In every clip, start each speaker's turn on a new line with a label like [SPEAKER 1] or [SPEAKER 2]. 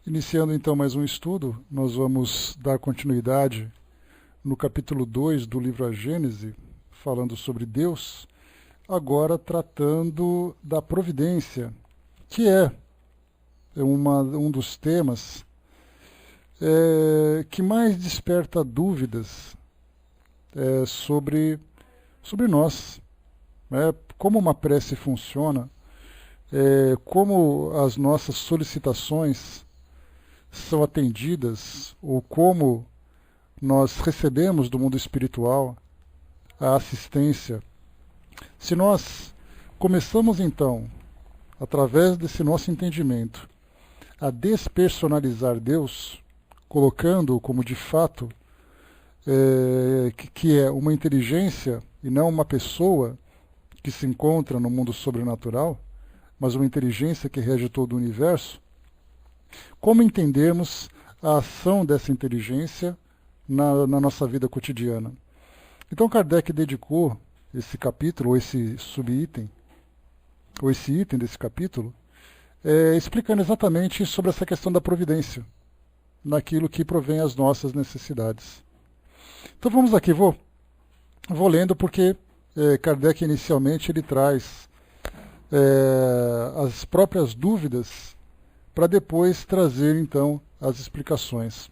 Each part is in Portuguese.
[SPEAKER 1] Iniciando então mais um estudo, nós vamos dar continuidade no capítulo 2 do livro A Gênese, falando sobre Deus, agora tratando da providência, que é um dos temas que mais desperta dúvidas sobre nós, como uma prece funciona, como as nossas solicitações são atendidas, ou como nós recebemos do mundo espiritual a assistência. Se nós começamos então, através desse nosso entendimento, a despersonalizar Deus, colocando-o como de fato que é uma inteligência e não uma pessoa que se encontra no mundo sobrenatural, mas uma inteligência que rege todo o universo, como entendermos a ação dessa inteligência na nossa vida cotidiana? Então Kardec dedicou esse capítulo, ou esse subitem, ou esse item desse capítulo, explicando exatamente sobre essa questão da providência, naquilo que provém às nossas necessidades. Então vamos aqui, vou lendo porque Kardec inicialmente ele traz as próprias dúvidas para depois trazer então as explicações.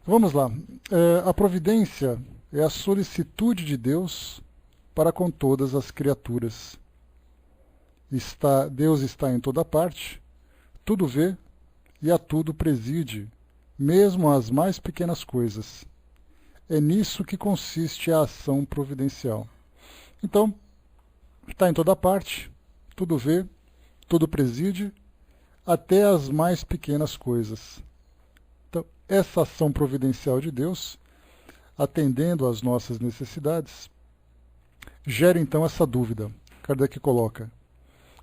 [SPEAKER 1] Vamos lá. A providência é a solicitude de Deus para com todas as criaturas. Deus está em toda parte, tudo vê e a tudo preside, mesmo as mais pequenas coisas. É nisso que consiste a ação providencial. Então, está em toda parte, tudo vê, tudo preside, até as mais pequenas coisas. Então, essa ação providencial de Deus, atendendo às nossas necessidades, gera então essa dúvida. Kardec coloca: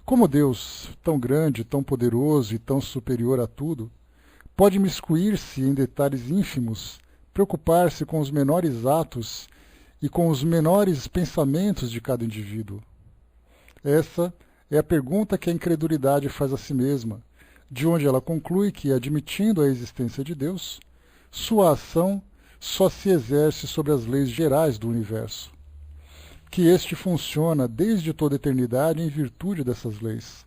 [SPEAKER 1] como Deus, tão grande, tão poderoso e tão superior a tudo, pode miscuir-se em detalhes ínfimos, preocupar-se com os menores atos e com os menores pensamentos de cada indivíduo? Essa é a pergunta que a incredulidade faz a si mesma, de onde ela conclui que, admitindo a existência de Deus, sua ação só se exerce sobre as leis gerais do universo, que este funciona desde toda a eternidade em virtude dessas leis,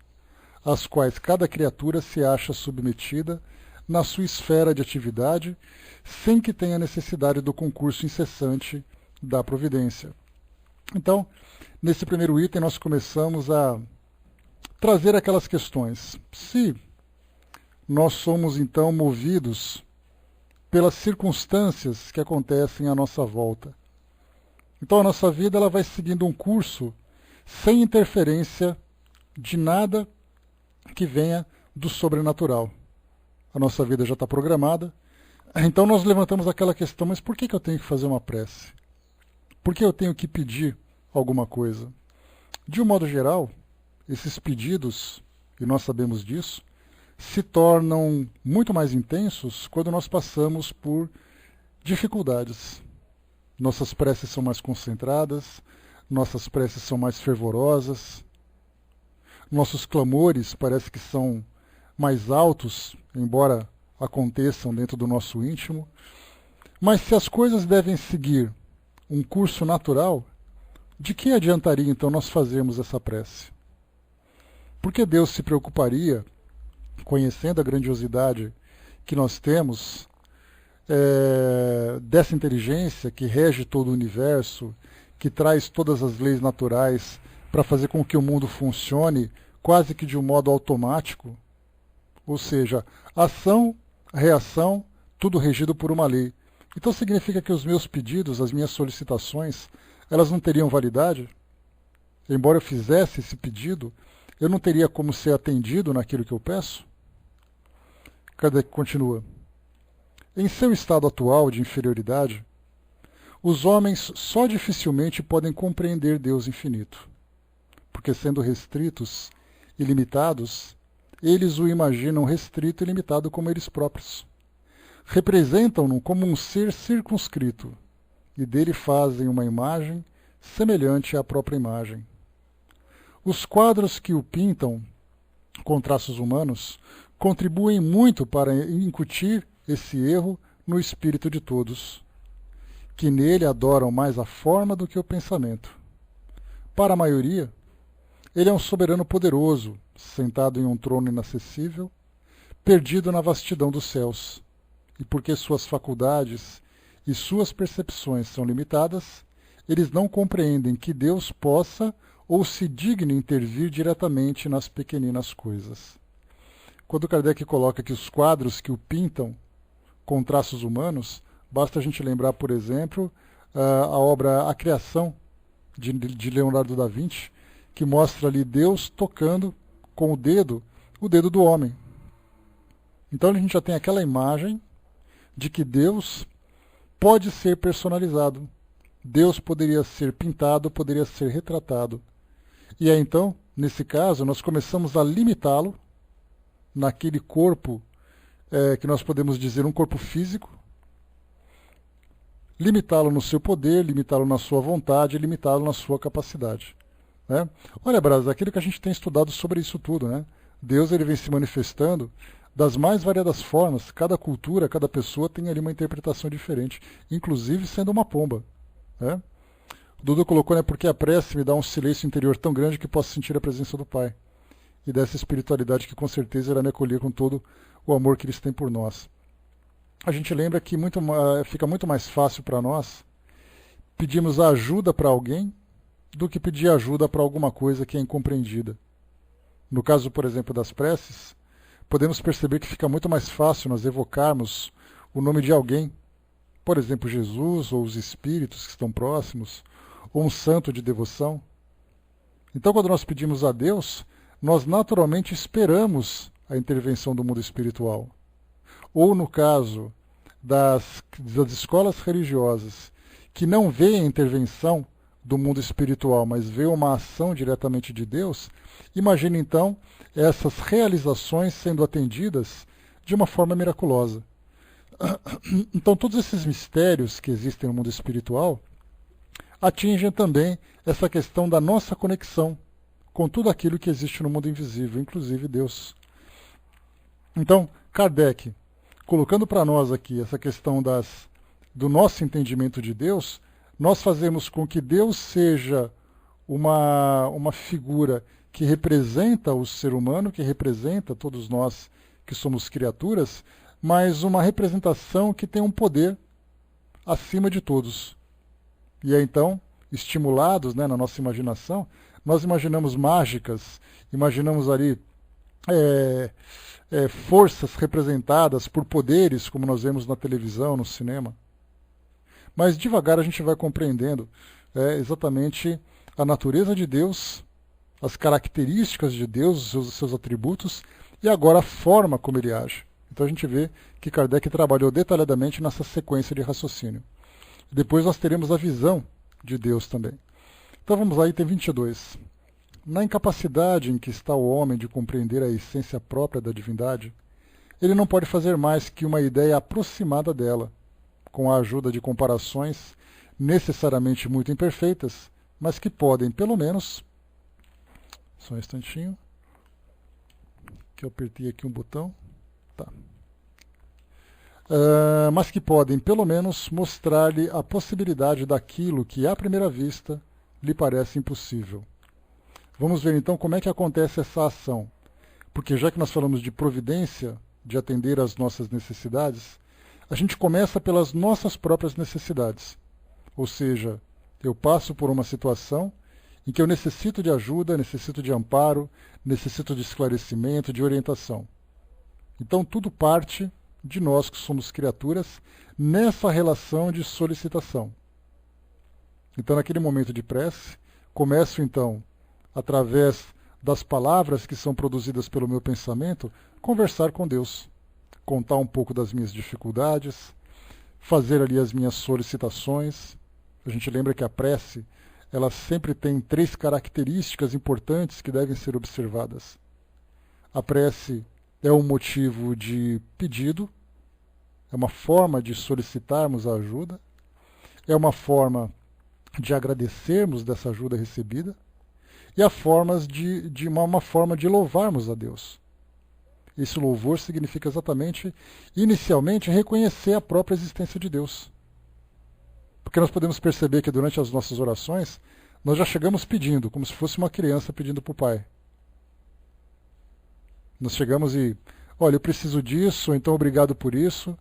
[SPEAKER 1] às quais cada criatura se acha submetida na sua esfera de atividade, sem que tenha necessidade do concurso incessante da providência. Então, nesse primeiro item, nós começamos a trazer aquelas questões. Se nós somos, então, movidos pelas circunstâncias que acontecem à nossa volta, então a nossa vida ela vai seguindo um curso sem interferência de nada que venha do sobrenatural. A nossa vida já está programada. Então nós levantamos aquela questão: mas por que eu tenho que fazer uma prece? Por que eu tenho que pedir alguma coisa? De um modo geral, esses pedidos, e nós sabemos disso, se tornam muito mais intensos quando nós passamos por dificuldades. Nossas preces são mais concentradas, nossas preces são mais fervorosas, nossos clamores parece que são mais altos, embora aconteçam dentro do nosso íntimo. Mas se as coisas devem seguir um curso natural, de que adiantaria então nós fazermos essa prece? Porque Deus se preocuparia, conhecendo a grandiosidade que nós temos, dessa inteligência que rege todo o universo, que traz todas as leis naturais para fazer com que o mundo funcione quase que de um modo automático, ou seja, ação, reação, tudo regido por uma lei. Então significa que os meus pedidos, as minhas solicitações, elas não teriam validade? Embora eu fizesse esse pedido, eu não teria como ser atendido naquilo que eu peço? Kardec continua: em seu estado atual de inferioridade, os homens só dificilmente podem compreender Deus infinito, porque sendo restritos e limitados, eles o imaginam restrito e limitado como eles próprios. Representam-no como um ser circunscrito, e dele fazem uma imagem semelhante à própria imagem. Os quadros que o pintam, com traços humanos, contribuem muito para incutir esse erro no espírito de todos, que nele adoram mais a forma do que o pensamento. Para a maioria, ele é um soberano poderoso, sentado em um trono inacessível, perdido na vastidão dos céus, e porque suas faculdades e suas percepções são limitadas, eles não compreendem que Deus possa ou se digne intervir diretamente nas pequeninas coisas. Quando Kardec coloca que os quadros que o pintam com traços humanos, basta a gente lembrar, por exemplo, a obra A Criação, de Leonardo da Vinci, que mostra ali Deus tocando com o dedo do homem. Então a gente já tem aquela imagem de que Deus pode ser personalizado. Deus poderia ser pintado, poderia ser retratado. E aí então, nesse caso, nós começamos a limitá-lo naquele corpo que nós podemos dizer um corpo físico, limitá-lo no seu poder, limitá-lo na sua vontade, limitá-lo na sua capacidade. Né? Olha, Braz, aquilo que a gente tem estudado sobre isso tudo, né? Deus ele vem se manifestando das mais variadas formas. Cada cultura, cada pessoa tem ali uma interpretação diferente, inclusive sendo uma pomba. Né? O Dudu colocou, né, porque a prece me dá um silêncio interior tão grande que posso sentir a presença do Pai. E dessa espiritualidade que com certeza irá me acolher com todo o amor que eles têm por nós. A gente lembra que fica muito mais fácil para nós pedirmos ajuda para alguém do que pedir ajuda para alguma coisa que é incompreendida. No caso, por exemplo, das preces, podemos perceber que fica muito mais fácil nós evocarmos o nome de alguém, por exemplo, Jesus ou os espíritos que estão próximos, ou um santo de devoção. Então, quando nós pedimos a Deus, nós naturalmente esperamos a intervenção do mundo espiritual. Ou no caso das escolas religiosas, que não veem a intervenção do mundo espiritual, mas vê uma ação diretamente de Deus, imagine então essas realizações sendo atendidas de uma forma miraculosa. Então todos esses mistérios que existem no mundo espiritual atingem também essa questão da nossa conexão com tudo aquilo que existe no mundo invisível, inclusive Deus. Então, Kardec, colocando para nós aqui essa questão do nosso entendimento de Deus, nós fazemos com que Deus seja uma figura que representa o ser humano, que representa todos nós que somos criaturas, mas uma representação que tem um poder acima de todos. E aí, então, estimulados, né, na nossa imaginação, nós imaginamos mágicas, imaginamos ali forças representadas por poderes, como nós vemos na televisão, no cinema. Mas devagar a gente vai compreendendo exatamente a natureza de Deus, as características de Deus, os seus atributos, e agora a forma como ele age. Então a gente vê que Kardec trabalhou detalhadamente nessa sequência de raciocínio. Depois nós teremos a visão de Deus também. Então vamos lá, item 22. Na incapacidade em que está o homem de compreender a essência própria da divindade, ele não pode fazer mais que uma ideia aproximada dela, com a ajuda de comparações necessariamente muito imperfeitas, mas que podem, pelo menos... Só um instantinho, que eu apertei aqui um botão. Tá. Mas que podem, pelo menos, mostrar-lhe a possibilidade daquilo que, à primeira vista, lhe parece impossível. Vamos ver, então, como é que acontece essa ação. Porque já que nós falamos de providência, de atender às nossas necessidades, a gente começa pelas nossas próprias necessidades. Ou seja, eu passo por uma situação em que eu necessito de ajuda, necessito de amparo, necessito de esclarecimento, de orientação. Então tudo parte de nós que somos criaturas nessa relação de solicitação. Então naquele momento de prece, começo então, através das palavras que são produzidas pelo meu pensamento, conversar com Deus, contar um pouco das minhas dificuldades, fazer ali as minhas solicitações. A gente lembra que a prece, ela sempre tem 3 características importantes que devem ser observadas. A prece é um motivo de pedido, é uma forma de solicitarmos a ajuda, é uma forma de agradecermos dessa ajuda recebida, e há formas uma forma de louvarmos a Deus. Esse louvor significa exatamente, inicialmente, reconhecer a própria existência de Deus. Porque nós podemos perceber que durante as nossas orações, nós já chegamos pedindo, como se fosse uma criança pedindo para o pai. Nós chegamos e, olha, eu preciso disso, ou então obrigado por isso,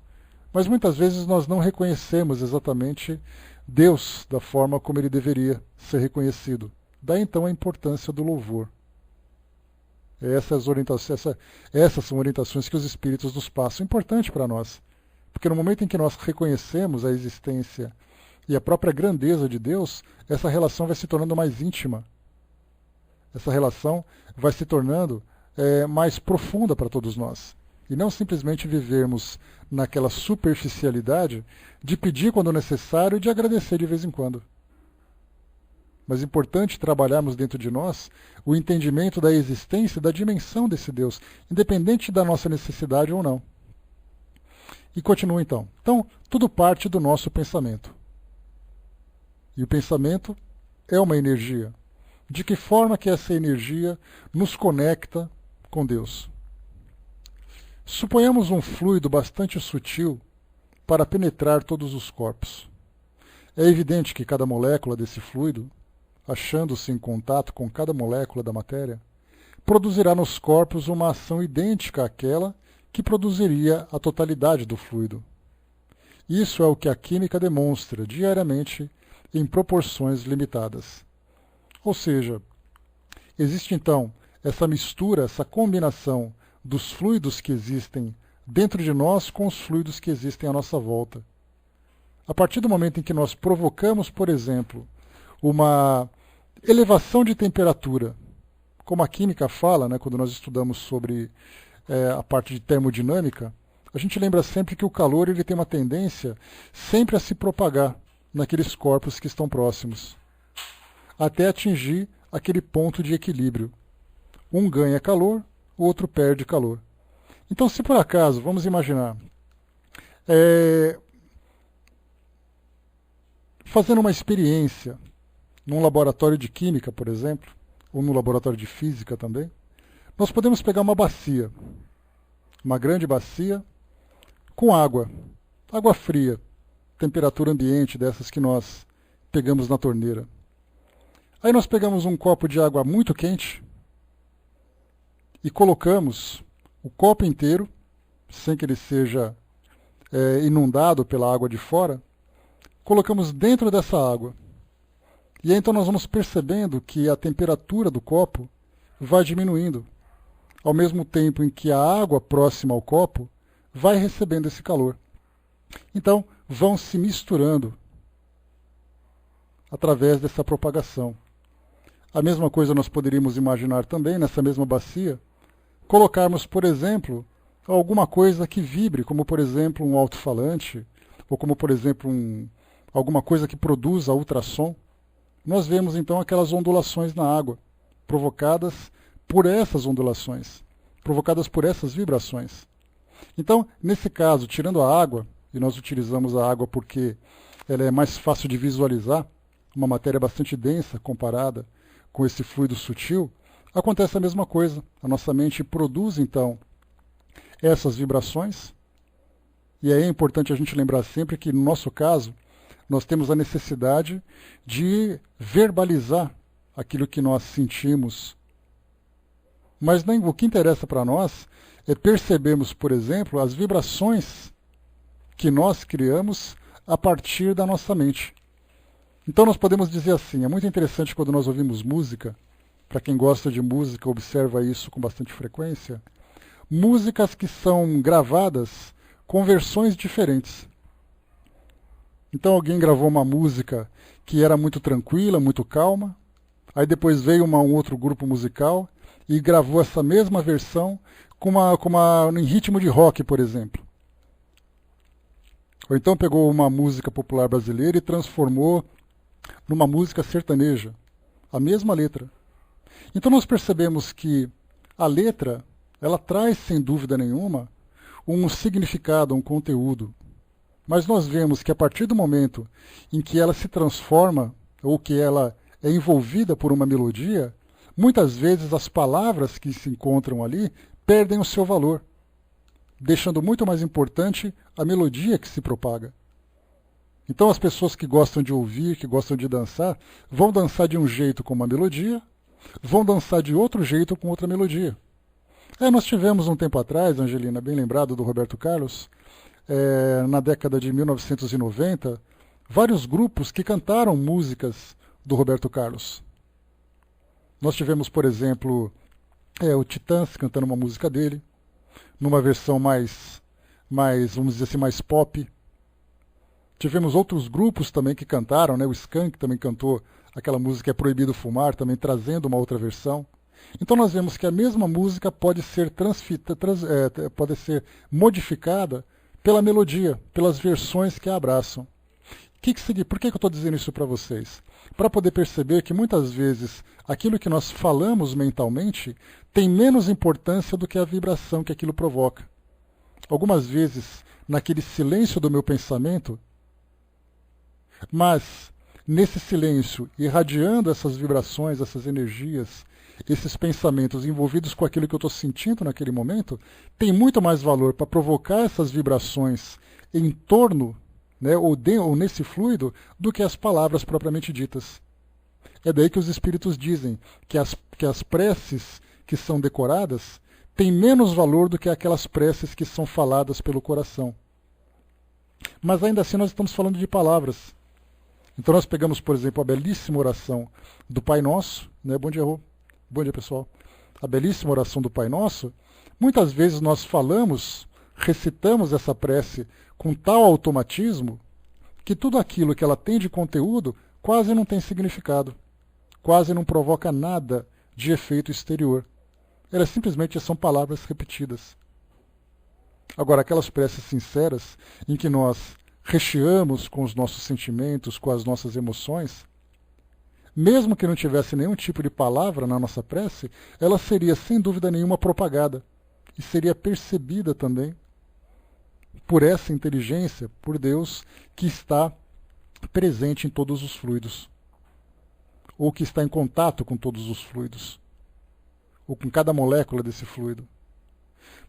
[SPEAKER 1] mas muitas vezes nós não reconhecemos exatamente Deus da forma como ele deveria ser reconhecido. Daí então a importância do louvor. Essas são orientações que os Espíritos nos passam, importante para nós. Porque no momento em que nós reconhecemos a existência e a própria grandeza de Deus, essa relação vai se tornando mais íntima. Essa relação vai se tornando mais profunda para todos nós. E não simplesmente vivermos naquela superficialidade de pedir quando necessário e de agradecer de vez em quando. Mas é importante trabalharmos dentro de nós o entendimento da existência e da dimensão desse Deus, independente da nossa necessidade ou não. E continua então. Então, tudo parte do nosso pensamento. E o pensamento é uma energia. De que forma que essa energia nos conecta com Deus? Suponhamos um fluido bastante sutil para penetrar todos os corpos. É evidente que cada molécula desse fluido, achando-se em contato com cada molécula da matéria, produzirá nos corpos uma ação idêntica àquela que produziria a totalidade do fluido. Isso é o que a química demonstra diariamente em proporções limitadas. Ou seja, existe então essa mistura, essa combinação dos fluidos que existem dentro de nós com os fluidos que existem à nossa volta. A partir do momento em que nós provocamos, por exemplo, uma elevação de temperatura, como a química fala, né, quando nós estudamos sobre a parte de termodinâmica, a gente lembra sempre que o calor ele tem uma tendência sempre a se propagar naqueles corpos que estão próximos, até atingir aquele ponto de equilíbrio. Um ganha calor, o outro perde calor. Então, se por acaso, vamos imaginar, fazendo uma experiência num laboratório de química, por exemplo, ou no laboratório de física também, nós podemos pegar uma bacia, uma grande bacia, com água fria, temperatura ambiente, dessas que nós pegamos na torneira. Aí nós pegamos um copo de água muito quente e colocamos o copo inteiro, sem que ele seja inundado pela água de fora, colocamos dentro dessa água. E aí então nós vamos percebendo que a temperatura do copo vai diminuindo, ao mesmo tempo em que a água próxima ao copo vai recebendo esse calor. Então, vão se misturando através dessa propagação. A mesma coisa nós poderíamos imaginar também nessa mesma bacia, colocarmos, por exemplo, alguma coisa que vibre, como por exemplo um alto-falante, ou como por exemplo alguma coisa que produza ultrassom. Nós vemos então aquelas ondulações na água, provocadas por essas ondulações, provocadas por essas vibrações. Então, nesse caso, tirando a água, e nós utilizamos a água porque ela é mais fácil de visualizar, uma matéria bastante densa comparada com esse fluido sutil, acontece a mesma coisa. A nossa mente produz, então, essas vibrações, e aí é importante a gente lembrar sempre que, no nosso caso, nós temos a necessidade de verbalizar aquilo que nós sentimos. Mas o que interessa para nós é percebermos, por exemplo, as vibrações que nós criamos a partir da nossa mente. Então nós podemos dizer assim, é muito interessante quando nós ouvimos música, para quem gosta de música, observa isso com bastante frequência, músicas que são gravadas com versões diferentes. Então alguém gravou uma música que era muito tranquila, muito calma, aí depois veio um outro grupo musical e gravou essa mesma versão em ritmo de rock, por exemplo. Ou então pegou uma música popular brasileira e transformou numa música sertaneja, a mesma letra. Então nós percebemos que a letra, ela traz, sem dúvida nenhuma, um significado, um conteúdo. Mas nós vemos que a partir do momento em que ela se transforma, ou que ela é envolvida por uma melodia, muitas vezes as palavras que se encontram ali perdem o seu valor, deixando muito mais importante a melodia que se propaga. Então as pessoas que gostam de ouvir, que gostam de dançar, vão dançar de um jeito com uma melodia, vão dançar de outro jeito com outra melodia. Nós tivemos um tempo atrás, Angelina, bem lembrado do Roberto Carlos, na década de 1990, vários grupos que cantaram músicas do Roberto Carlos. Nós tivemos, por exemplo, o Titãs cantando uma música dele, numa versão mais, vamos dizer assim, mais pop. Tivemos outros grupos também que cantaram, né? O Skank também cantou aquela música É Proibido Fumar, também trazendo uma outra versão. Então nós vemos que a mesma música pode ser modificada pela melodia, pelas versões que a abraçam. Por que eu estou dizendo isso para vocês? Para poder perceber que muitas vezes aquilo que nós falamos mentalmente tem menos importância do que a vibração que aquilo provoca. Algumas vezes, naquele silêncio do meu pensamento, mas nesse silêncio, irradiando essas vibrações, essas energias, esses pensamentos envolvidos com aquilo que eu estou sentindo naquele momento, tem muito mais valor para provocar essas vibrações em torno, né, ou nesse fluido, do que as palavras propriamente ditas. É daí que os espíritos dizem que as preces que são decoradas têm menos valor do que aquelas preces que são faladas pelo coração. Mas ainda assim nós estamos falando de palavras. Então nós pegamos, por exemplo, a belíssima oração do Pai Nosso, né? Bom dia, Rô. Bom dia, pessoal. A belíssima oração do Pai Nosso, muitas vezes nós recitamos essa prece com tal automatismo que tudo aquilo que ela tem de conteúdo quase não tem significado, quase não provoca nada de efeito exterior. Elas simplesmente são palavras repetidas. Agora, aquelas preces sinceras em que nós recheamos com os nossos sentimentos, com as nossas emoções, mesmo que não tivesse nenhum tipo de palavra na nossa prece, ela seria sem dúvida nenhuma propagada e seria percebida também por essa inteligência, por Deus, que está presente em todos os fluidos, ou que está em contato com todos os fluidos, ou com cada molécula desse fluido.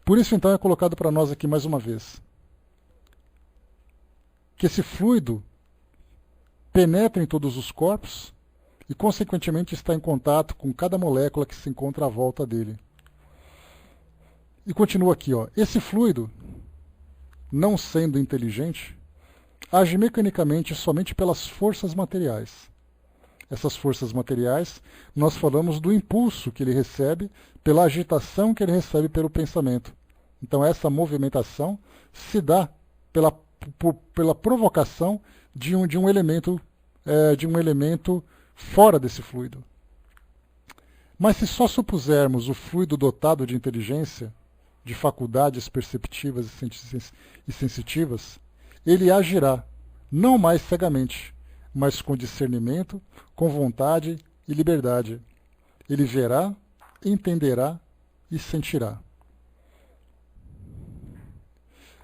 [SPEAKER 1] Por isso, então, é colocado para nós aqui mais uma vez que esse fluido penetra em todos os corpos e, consequentemente, está em contato com cada molécula que se encontra à volta dele. E continua aqui, ó. Esse fluido, não sendo inteligente, age mecanicamente somente pelas forças materiais. Essas forças materiais, nós falamos do impulso que ele recebe, pela agitação que ele recebe pelo pensamento. Então essa movimentação se dá pela provocação de um elemento fora desse fluido. Mas se só supusermos o fluido dotado de inteligência, de faculdades perceptivas e sensitivas, ele agirá, não mais cegamente, mas com discernimento, com vontade e liberdade. Ele verá, entenderá e sentirá.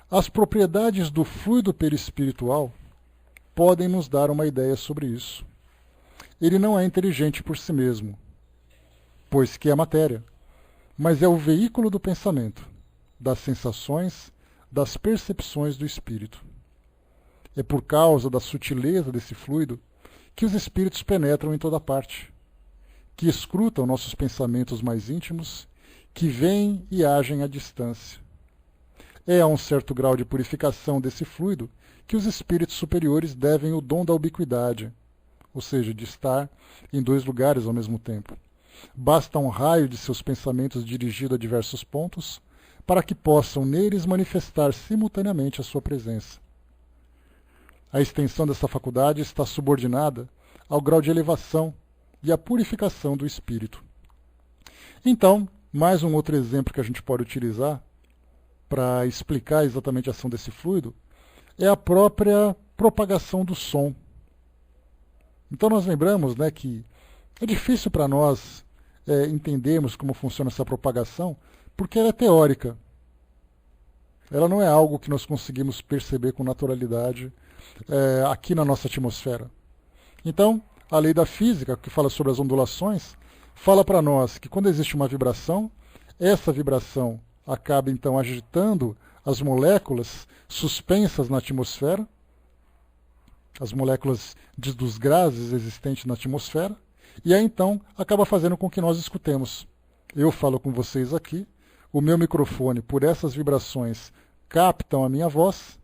[SPEAKER 1] As propriedades do fluido perispiritual podem nos dar uma ideia sobre isso. Ele não é inteligente por si mesmo, pois que é matéria, mas é o veículo do pensamento, das sensações, das percepções do espírito. É por causa da sutileza desse fluido que os espíritos penetram em toda parte, que escrutam nossos pensamentos mais íntimos, que veem e agem à distância. É a um certo grau de purificação desse fluido que os espíritos superiores devem o dom da ubiquidade, ou seja, de estar em dois lugares ao mesmo tempo. Basta um raio de seus pensamentos dirigido a diversos pontos para que possam neles manifestar simultaneamente a sua presença. A extensão dessa faculdade está subordinada ao grau de elevação e à purificação do espírito. Então, mais um outro exemplo que a gente pode utilizar para explicar exatamente a ação desse fluido é a própria propagação do som. Então nós lembramos, né, que é difícil para nós entendermos como funciona essa propagação, porque ela é teórica. Ela não é algo que nós conseguimos perceber com naturalidade aqui na nossa atmosfera. Então, a lei da física, que fala sobre as ondulações, fala para nós que quando existe uma vibração, essa vibração acaba então agitando as moléculas suspensas na atmosfera, as moléculas dos gases existentes na atmosfera, e aí então acaba fazendo com que nós escutemos. Eu falo com vocês aqui, o meu microfone, por essas vibrações, captam a minha voz,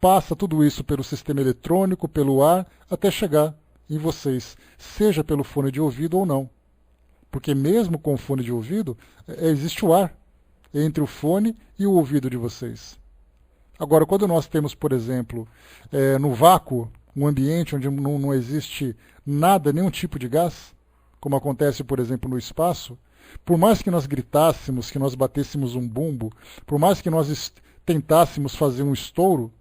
[SPEAKER 1] passa tudo isso pelo sistema eletrônico, pelo ar, até chegar em vocês, seja pelo fone de ouvido ou não. Porque mesmo com o fone de ouvido, existe o ar entre o fone e o ouvido de vocês. Agora, quando nós temos, por exemplo, no vácuo, um ambiente onde não existe nada, nenhum tipo de gás, como acontece, por exemplo, no espaço, por mais que nós gritássemos, que nós batêssemos um bumbo, por mais que nós tentássemos fazer um estouro,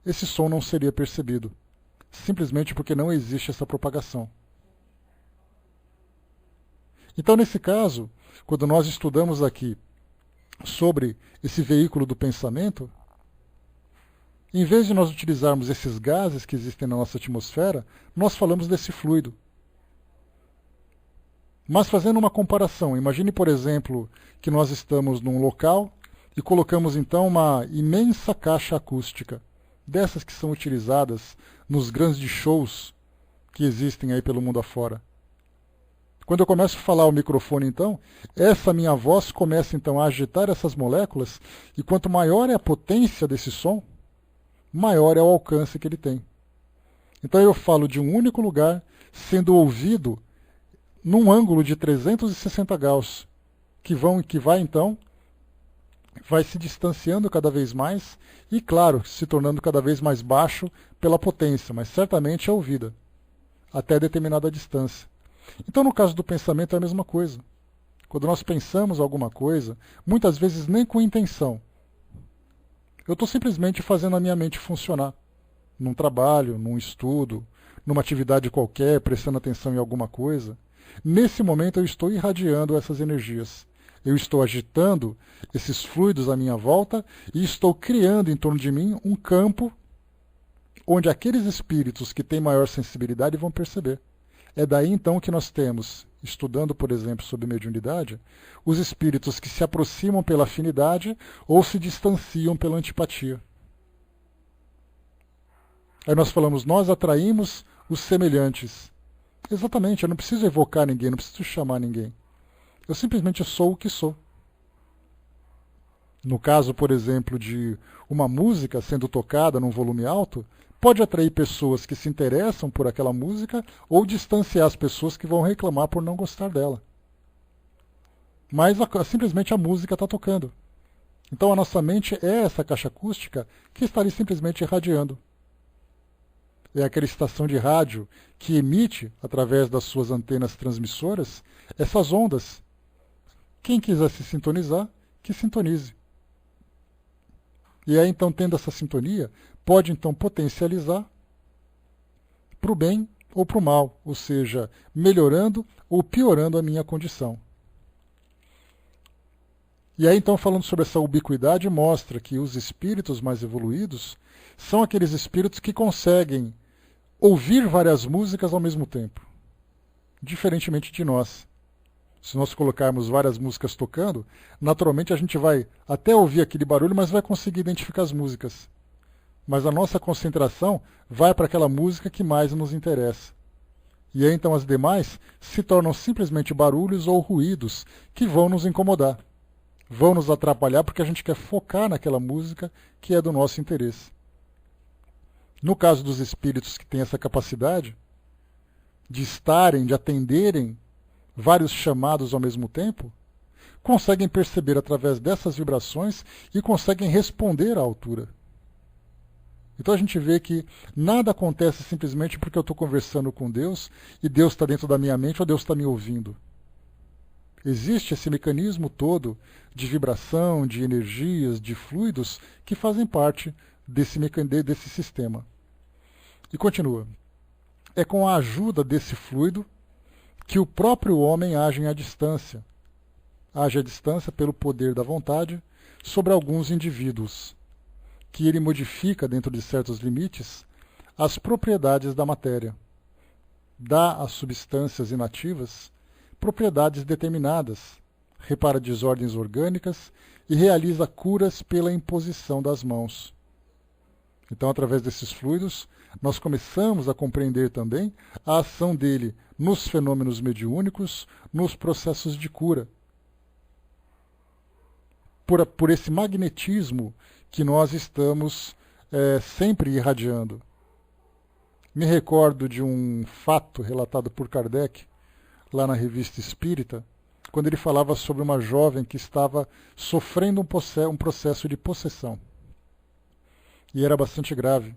[SPEAKER 1] esse som não seria percebido, simplesmente porque não existe essa propagação. Então, nesse caso, quando nós estudamos aqui sobre esse veículo do pensamento, em vez de nós utilizarmos esses gases que existem na nossa atmosfera, nós falamos desse fluido. Mas fazendo uma comparação, imagine, por exemplo, que nós estamos num local e colocamos então uma imensa caixa acústica, dessas que são utilizadas nos grandes shows que existem aí pelo mundo afora. Quando eu começo a falar ao microfone, então, essa minha voz começa então a agitar essas moléculas, e quanto maior é a potência desse som, maior é o alcance que ele tem. Então eu falo de um único lugar, sendo ouvido num ângulo de 360 graus, que vai então, vai se distanciando cada vez mais, e claro, se tornando cada vez mais baixo pela potência, mas certamente é ouvida, até determinada distância. Então, no caso do pensamento, é a mesma coisa. Quando nós pensamos alguma coisa, muitas vezes nem com intenção, eu estou simplesmente fazendo a minha mente funcionar. Num trabalho, num estudo, numa atividade qualquer, prestando atenção em alguma coisa. Nesse momento eu estou irradiando essas energias. Eu estou agitando esses fluidos à minha volta e estou criando em torno de mim um campo onde aqueles espíritos que têm maior sensibilidade vão perceber. É daí então que nós temos, estudando, por exemplo, sobre mediunidade, os espíritos que se aproximam pela afinidade ou se distanciam pela antipatia. Aí nós falamos, nós atraímos os semelhantes. Exatamente, eu não preciso evocar ninguém, não preciso chamar ninguém. Eu simplesmente sou o que sou. No caso, por exemplo, de uma música sendo tocada num volume alto, pode atrair pessoas que se interessam por aquela música ou distanciar as pessoas que vão reclamar por não gostar dela. Mas simplesmente a música está tocando. Então a nossa mente é essa caixa acústica que está ali simplesmente irradiando. É aquela estação de rádio que emite, através das suas antenas transmissoras, essas ondas. Quem quiser se sintonizar, que sintonize. E aí, então, tendo essa sintonia, pode, então, potencializar para o bem ou para o mal, ou seja, melhorando ou piorando a minha condição. E aí, então, falando sobre essa ubiquidade, mostra que os espíritos mais evoluídos são aqueles espíritos que conseguem ouvir várias músicas ao mesmo tempo, diferentemente de nós. Se nós colocarmos várias músicas tocando, naturalmente a gente vai até ouvir aquele barulho, mas vai conseguir identificar as músicas. Mas a nossa concentração vai para aquela música que mais nos interessa. E aí então as demais se tornam simplesmente barulhos ou ruídos que vão nos incomodar, vão nos atrapalhar porque a gente quer focar naquela música que é do nosso interesse. No caso dos espíritos que têm essa capacidade de estarem, de atenderem vários chamados ao mesmo tempo, conseguem perceber através dessas vibrações e conseguem responder à altura. Então a gente vê que nada acontece simplesmente porque eu estou conversando com Deus e Deus está dentro da minha mente ou Deus está me ouvindo. Existe esse mecanismo todo de vibração, de energias, de fluidos que fazem parte desse sistema. E continua. É com a ajuda desse fluido que o próprio homem age à distância. Age à distância pelo poder da vontade sobre alguns indivíduos, que ele modifica, dentro de certos limites, as propriedades da matéria. Dá às substâncias inativas propriedades determinadas, repara desordens orgânicas e realiza curas pela imposição das mãos. Então, através desses fluidos, nós começamos a compreender também a ação dele nos fenômenos mediúnicos, nos processos de cura. Por esse magnetismo que nós estamos sempre irradiando. Me recordo de um fato relatado por Kardec, lá na Revista Espírita, quando ele falava sobre uma jovem que estava sofrendo um processo de possessão. E era bastante grave.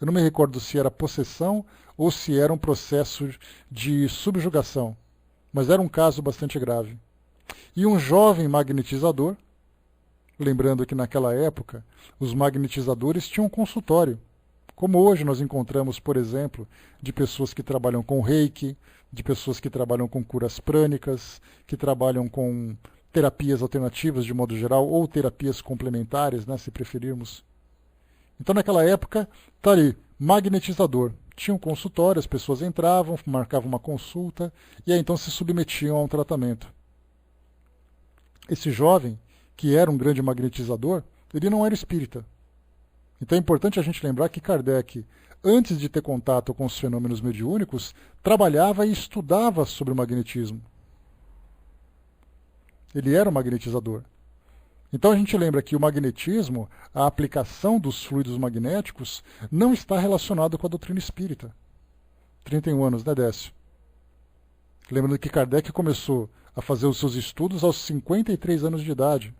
[SPEAKER 1] Eu não me recordo se era possessão ou se era um processo de subjugação, mas era um caso bastante grave. E um jovem magnetizador, lembrando que naquela época os magnetizadores tinham um consultório, como hoje nós encontramos, por exemplo, de pessoas que trabalham com reiki, de pessoas que trabalham com curas prânicas, que trabalham com terapias alternativas de modo geral, ou terapias complementares, né, se preferirmos. Então, naquela época, está ali, magnetizador. Tinha um consultório, as pessoas entravam, marcavam uma consulta, e aí então se submetiam a um tratamento. Esse jovem, que era um grande magnetizador, ele não era espírita. Então é importante a gente lembrar que Kardec, antes de ter contato com os fenômenos mediúnicos, trabalhava e estudava sobre o magnetismo. Ele era um magnetizador. Então a gente lembra que o magnetismo, a aplicação dos fluidos magnéticos, não está relacionado com a doutrina espírita. 31 anos, né, Décio? Lembrando que Kardec começou a fazer os seus estudos aos 53 anos de idade.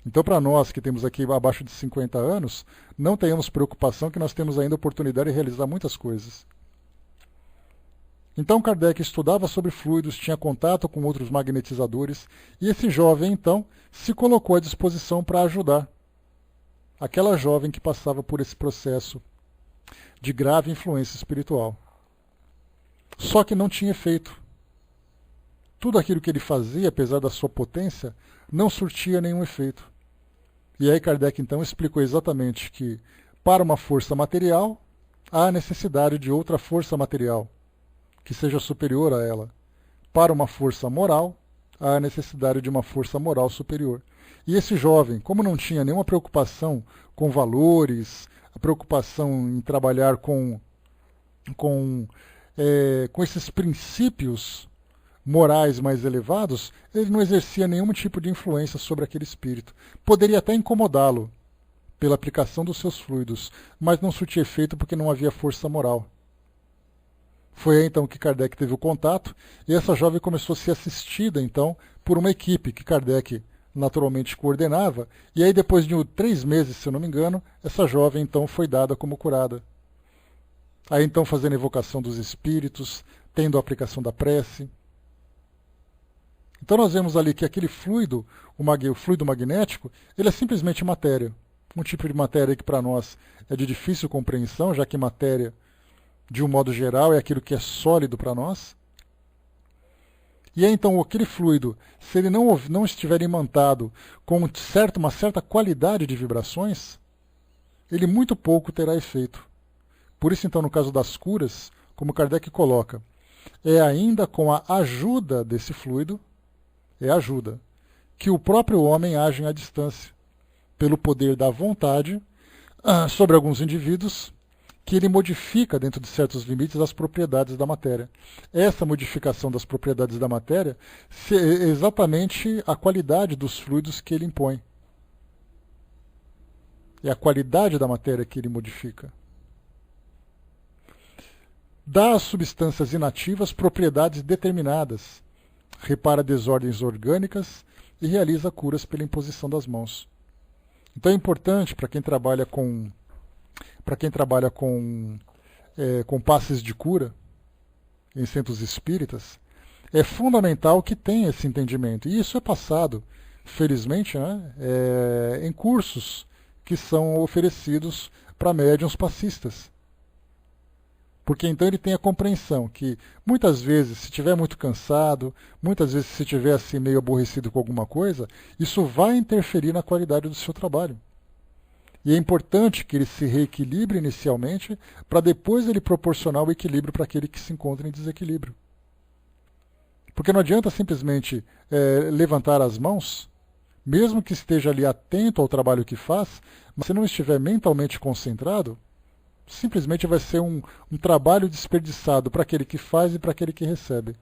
[SPEAKER 1] Então, para nós que temos aqui abaixo de 50 anos, não tenhamos preocupação que nós temos ainda a oportunidade de realizar muitas coisas. Então, Kardec estudava sobre fluidos, tinha contato com outros magnetizadores, e esse jovem, então, se colocou à disposição para ajudar aquela jovem que passava por esse processo de grave influência espiritual. Só que não tinha efeito. Tudo aquilo que ele fazia, apesar da sua potência, não surtia nenhum efeito. E aí Kardec então explicou exatamente que para uma força material há necessidade de outra força material que seja superior a ela. Para uma força moral há necessidade de uma força moral superior. E esse jovem, como não tinha nenhuma preocupação com valores, a preocupação em trabalhar com esses princípios morais mais elevados, ele não exercia nenhum tipo de influência sobre aquele espírito. Poderia até incomodá-lo pela aplicação dos seus fluidos, mas não surtia efeito porque não havia força moral. Foi aí então que Kardec teve o contato, e essa jovem começou a ser assistida então por uma equipe que Kardec naturalmente coordenava, e aí depois de 3 meses, se eu não me engano, essa jovem então foi dada como curada. Aí então fazendo a evocação dos espíritos, tendo a aplicação da prece. Então nós vemos ali que aquele fluido, o fluido magnético, ele é simplesmente matéria. Um tipo de matéria que para nós é de difícil compreensão, já que matéria, de um modo geral, é aquilo que é sólido para nós. E aí então aquele fluido, se ele não estiver imantado com uma certa qualidade de vibrações, ele muito pouco terá efeito. Por isso então no caso das curas, como Kardec coloca, é ainda com a ajuda desse fluido, que o próprio homem age à distância, pelo poder da vontade, sobre alguns indivíduos, que ele modifica dentro de certos limites as propriedades da matéria. Essa modificação das propriedades da matéria é exatamente a qualidade dos fluidos que ele impõe. É a qualidade da matéria que ele modifica. Dá às substâncias inativas propriedades determinadas, repara desordens orgânicas e realiza curas pela imposição das mãos. Então é importante para quem trabalha com passes de cura em centros espíritas, é fundamental que tenha esse entendimento. E isso é passado, felizmente, né, em cursos que são oferecidos para médiuns passistas. Porque então ele tem a compreensão que muitas vezes, se estiver muito cansado, muitas vezes se estiver assim meio aborrecido com alguma coisa, isso vai interferir na qualidade do seu trabalho. E é importante que ele se reequilibre inicialmente, para depois ele proporcionar o equilíbrio para aquele que se encontra em desequilíbrio. Porque não adianta simplesmente levantar as mãos, mesmo que esteja ali atento ao trabalho que faz, mas se não estiver mentalmente concentrado, simplesmente vai ser um trabalho desperdiçado para aquele que faz e para aquele que recebe.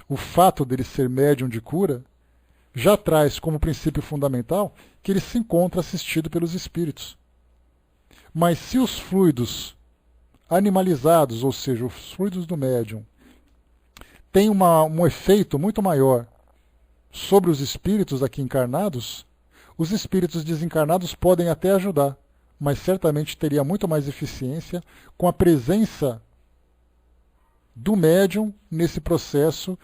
[SPEAKER 1] O fato dele ser médium de cura já traz como princípio fundamental que ele se encontra assistido pelos espíritos. Mas se os fluidos animalizados, ou seja, os fluidos do médium, têm um efeito muito maior sobre os espíritos aqui encarnados, os espíritos desencarnados podem até ajudar, mas certamente teria muito mais eficiência com a presença do médium nesse processo,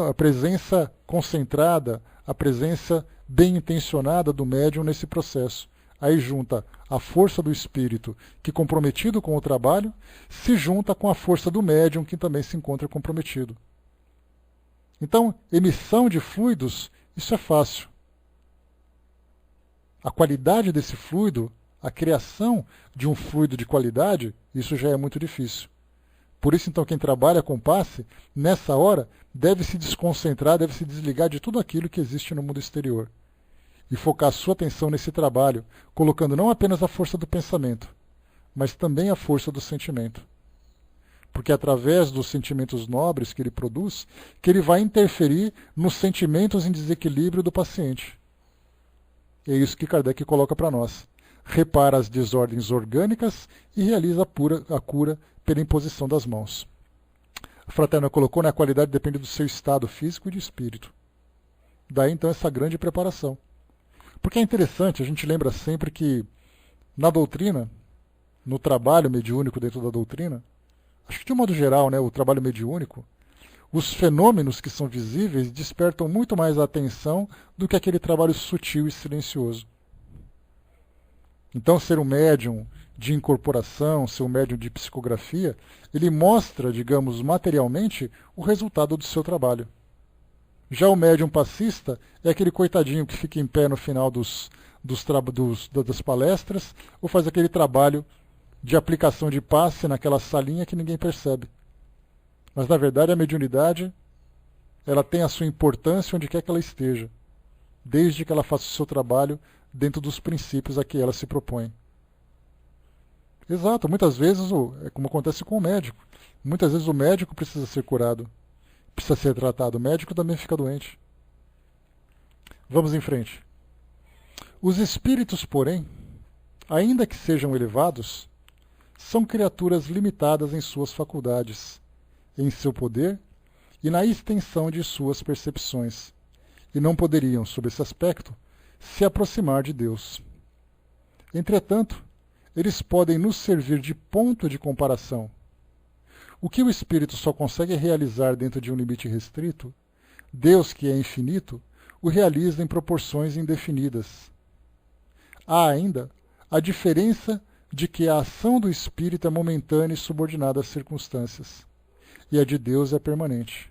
[SPEAKER 1] a presença concentrada, a presença bem intencionada do médium nesse processo. Aí junta a força do espírito, que comprometido com o trabalho, se junta com a força do médium, que também se encontra comprometido. Então, emissão de fluidos, isso é fácil. A qualidade desse fluido, a criação de um fluido de qualidade, isso já é muito difícil. Por isso, então, quem trabalha com passe, nessa hora, deve se desconcentrar, deve se desligar de tudo aquilo que existe no mundo exterior. E focar sua atenção nesse trabalho, colocando não apenas a força do pensamento, mas também a força do sentimento. Porque é através dos sentimentos nobres que ele produz, que ele vai interferir nos sentimentos em desequilíbrio do paciente. É isso que Kardec coloca para nós. Repara as desordens orgânicas e realiza a cura pela imposição das mãos. A fraterna colocou, né, a qualidade depende do seu estado físico e de espírito. Daí então essa grande preparação. Porque é interessante, a gente lembra sempre que na doutrina, no trabalho mediúnico dentro da doutrina, acho que de um modo geral, né, o trabalho mediúnico, os fenômenos que são visíveis despertam muito mais a atenção do que aquele trabalho sutil e silencioso. Então, ser um médium de incorporação, ser um médium de psicografia, ele mostra, digamos, materialmente, o resultado do seu trabalho. Já o médium passista é aquele coitadinho que fica em pé no final das palestras ou faz aquele trabalho de aplicação de passe naquela salinha que ninguém percebe. Mas, na verdade, a mediunidade ela tem a sua importância onde quer que ela esteja, desde que ela faça o seu trabalho dentro dos princípios a que ela se propõe. Exato, muitas vezes, é como acontece com o médico. Muitas vezes o médico precisa ser curado, precisa ser tratado. O médico também fica doente. Vamos em frente. Os espíritos, porém, ainda que sejam elevados, são criaturas limitadas em suas faculdades, em seu poder e na extensão de suas percepções, e não poderiam, sob esse aspecto, se aproximar de Deus. Entretanto, eles podem nos servir de ponto de comparação. O que o espírito só consegue realizar dentro de um limite restrito, Deus, que é infinito, o realiza em proporções indefinidas. Há ainda a diferença de que a ação do espírito é momentânea e subordinada às circunstâncias, e a de Deus é permanente.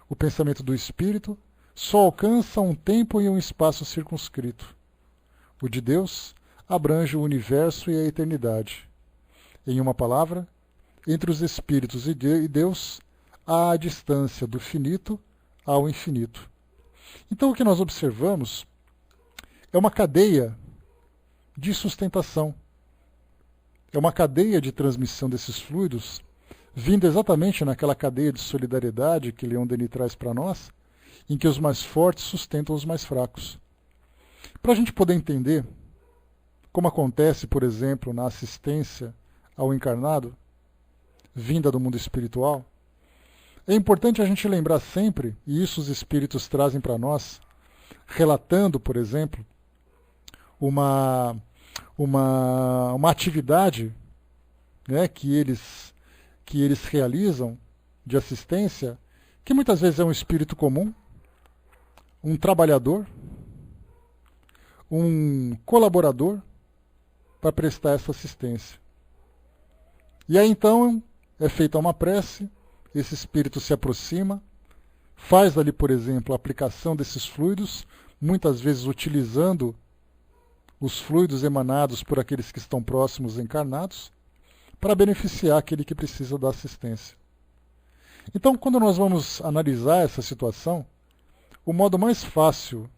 [SPEAKER 1] O pensamento do espírito só alcança um tempo e um espaço circunscrito. O de Deus abrange o universo e a eternidade. Em uma palavra, entre os espíritos e Deus há a distância do finito ao infinito. Então o que nós observamos é uma cadeia de sustentação. É uma cadeia de transmissão desses fluidos, vindo exatamente naquela cadeia de solidariedade que Leon Denis traz para nós, em que os mais fortes sustentam os mais fracos. Para a gente poder entender como acontece, por exemplo, na assistência ao encarnado, vinda do mundo espiritual, é importante a gente lembrar sempre, e isso os espíritos trazem para nós, relatando, por exemplo, uma atividade, né, que eles realizam de assistência, que muitas vezes é um espírito comum, um trabalhador, um colaborador, para prestar essa assistência. E aí então é feita uma prece, esse espírito se aproxima, faz ali, por exemplo, a aplicação desses fluidos, muitas vezes utilizando os fluidos emanados por aqueles que estão próximos encarnados, para beneficiar aquele que precisa da assistência. Então, quando nós vamos analisar essa situação, o modo mais fácil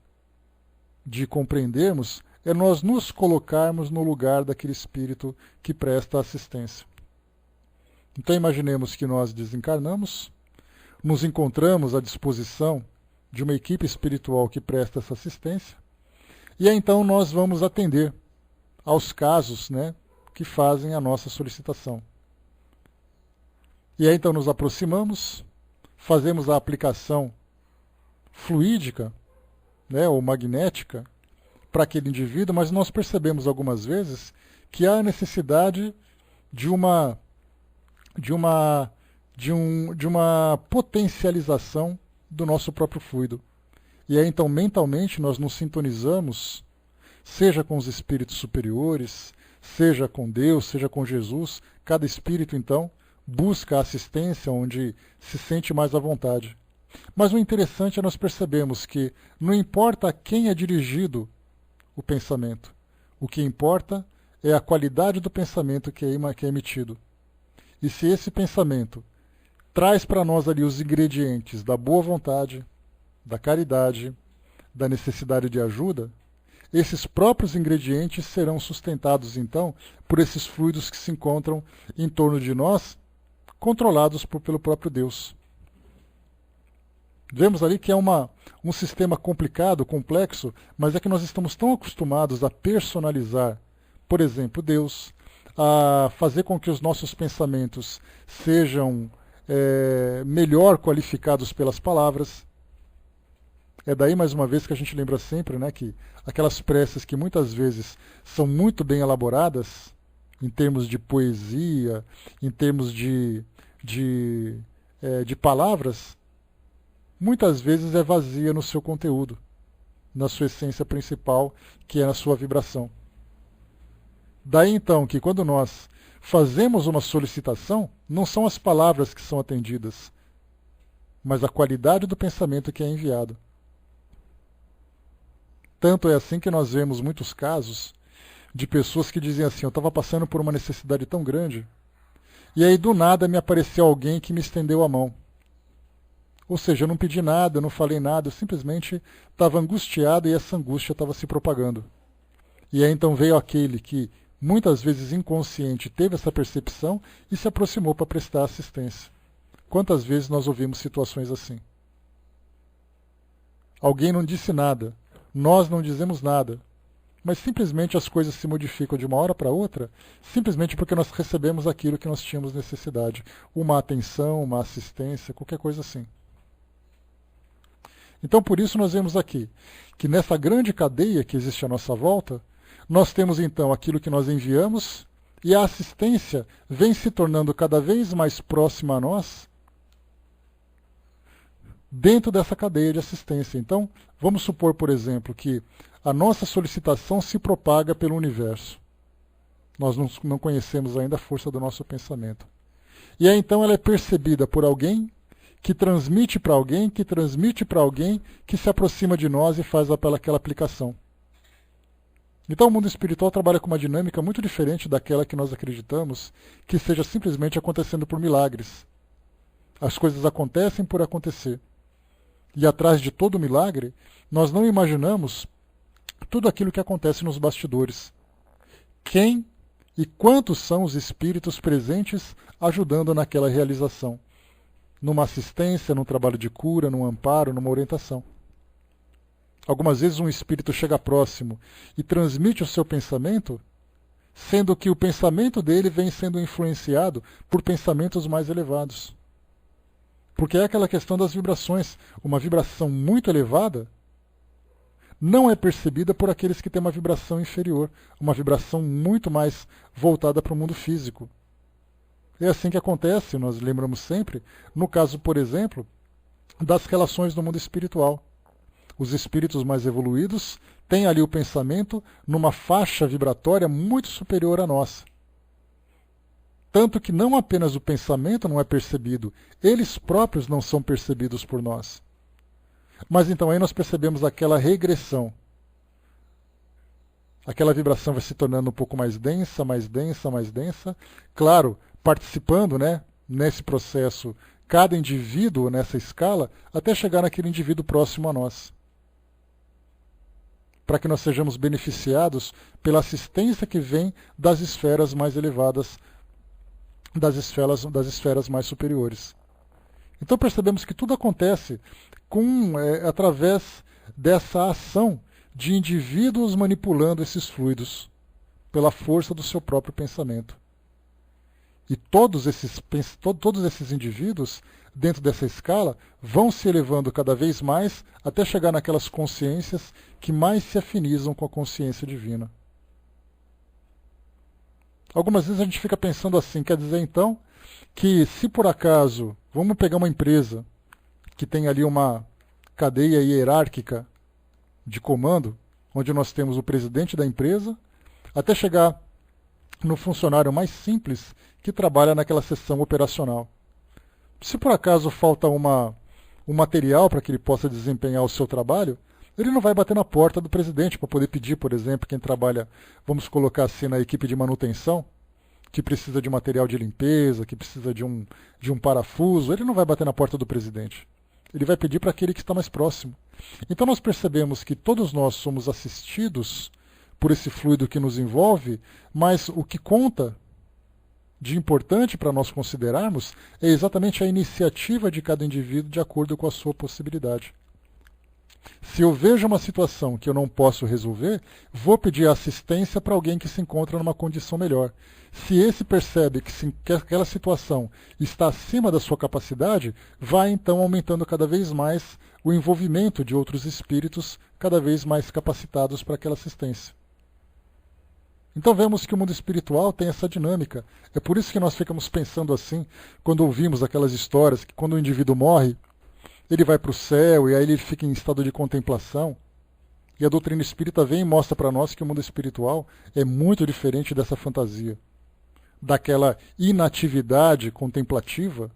[SPEAKER 1] de compreendermos é nós nos colocarmos no lugar daquele espírito que presta assistência. Então imaginemos que nós desencarnamos, nos encontramos à disposição de uma equipe espiritual que presta essa assistência, e aí então nós vamos atender aos casos, né, que fazem a nossa solicitação. E aí então nos aproximamos, fazemos a aplicação fluídica, né, ou magnética, para aquele indivíduo, mas nós percebemos algumas vezes que há necessidade de uma potencialização do nosso próprio fluido. E aí então mentalmente nós nos sintonizamos, seja com os espíritos superiores, seja com Deus, seja com Jesus. Cada espírito então busca a assistência onde se sente mais à vontade. Mas o interessante é nós percebemos que não importa a quem é dirigido o pensamento, o que importa é a qualidade do pensamento que é emitido. E se esse pensamento traz para nós ali os ingredientes da boa vontade, da caridade, da necessidade de ajuda, esses próprios ingredientes serão sustentados então por esses fluidos que se encontram em torno de nós, controlados pelo próprio Deus. Vemos ali que é um sistema complicado, complexo, mas é que nós estamos tão acostumados a personalizar, por exemplo, Deus, a fazer com que os nossos pensamentos sejam melhor qualificados pelas palavras. É daí, mais uma vez, que a gente lembra sempre, né, que aquelas preces que muitas vezes são muito bem elaboradas, em termos de poesia, em termos de palavras, muitas vezes é vazia no seu conteúdo, na sua essência principal, que é na sua vibração. Daí então que quando nós fazemos uma solicitação, não são as palavras que são atendidas, mas a qualidade do pensamento que é enviado. Tanto é assim que nós vemos muitos casos de pessoas que dizem assim: eu estava passando por uma necessidade tão grande, e aí do nada me apareceu alguém que me estendeu a mão. Ou seja, eu não pedi nada, eu não falei nada, eu simplesmente estava angustiado e essa angústia estava se propagando. E aí então veio aquele que, muitas vezes inconsciente, teve essa percepção e se aproximou para prestar assistência. Quantas vezes nós ouvimos situações assim? Alguém não disse nada, nós não dizemos nada, mas simplesmente as coisas se modificam de uma hora para outra, simplesmente porque nós recebemos aquilo que nós tínhamos necessidade. Uma atenção, uma assistência, qualquer coisa assim. Então, por isso nós vemos aqui que nessa grande cadeia que existe à nossa volta, nós temos então aquilo que nós enviamos e a assistência vem se tornando cada vez mais próxima a nós dentro dessa cadeia de assistência. Então, vamos supor, por exemplo, que a nossa solicitação se propaga pelo universo. Nós não conhecemos ainda a força do nosso pensamento. E aí então ela é percebida por alguém, que transmite para alguém, que transmite para alguém, que se aproxima de nós e faz aquela aplicação. Então o mundo espiritual trabalha com uma dinâmica muito diferente daquela que nós acreditamos, que seja simplesmente acontecendo por milagres. As coisas acontecem por acontecer. E atrás de todo milagre, nós não imaginamos tudo aquilo que acontece nos bastidores. Quem e quantos são os espíritos presentes ajudando naquela realização? Numa assistência, num trabalho de cura, num amparo, numa orientação. Algumas vezes um espírito chega próximo e transmite o seu pensamento, sendo que o pensamento dele vem sendo influenciado por pensamentos mais elevados. Porque é aquela questão das vibrações. Uma vibração muito elevada não é percebida por aqueles que têm uma vibração inferior, uma vibração muito mais voltada para o mundo físico. É assim que acontece, nós lembramos sempre, no caso, por exemplo, das relações do mundo espiritual. Os espíritos mais evoluídos têm ali o pensamento numa faixa vibratória muito superior à nossa. Tanto que não apenas o pensamento não é percebido, eles próprios não são percebidos por nós. Mas então aí nós percebemos aquela regressão. Aquela vibração vai se tornando um pouco mais densa, mais densa, mais densa. Claro, participando, né, nesse processo cada indivíduo nessa escala até chegar naquele indivíduo próximo a nós, para que nós sejamos beneficiados pela assistência que vem das esferas mais elevadas, das esferas mais superiores. Então percebemos que tudo acontece através dessa ação de indivíduos manipulando esses fluidos pela força do seu próprio pensamento. E todos esses indivíduos, dentro dessa escala, vão se elevando cada vez mais até chegar naquelas consciências que mais se afinizam com a consciência divina. Algumas vezes a gente fica pensando assim, quer dizer então que se por acaso, vamos pegar uma empresa que tem ali uma cadeia hierárquica de comando, onde nós temos o presidente da empresa, até chegar no funcionário mais simples que trabalha naquela seção operacional. Se por acaso falta um material para que ele possa desempenhar o seu trabalho, ele não vai bater na porta do presidente para poder pedir, por exemplo, quem trabalha, vamos colocar assim, na equipe de manutenção, que precisa de material de limpeza, que precisa de um parafuso, ele não vai bater na porta do presidente. Ele vai pedir para aquele que está mais próximo. Então nós percebemos que todos nós somos assistidos por esse fluido que nos envolve, mas o que conta de importante para nós considerarmos é exatamente a iniciativa de cada indivíduo de acordo com a sua possibilidade. Se eu vejo uma situação que eu não posso resolver, vou pedir assistência para alguém que se encontra numa condição melhor. Se esse percebe que aquela situação está acima da sua capacidade, vai então aumentando cada vez mais o envolvimento de outros espíritos cada vez mais capacitados para aquela assistência. Então vemos que o mundo espiritual tem essa dinâmica. É por isso que nós ficamos pensando assim, quando ouvimos aquelas histórias que quando o indivíduo morre, ele vai para o céu e aí ele fica em estado de contemplação. E a doutrina espírita vem e mostra para nós que o mundo espiritual é muito diferente dessa fantasia, daquela inatividade contemplativa,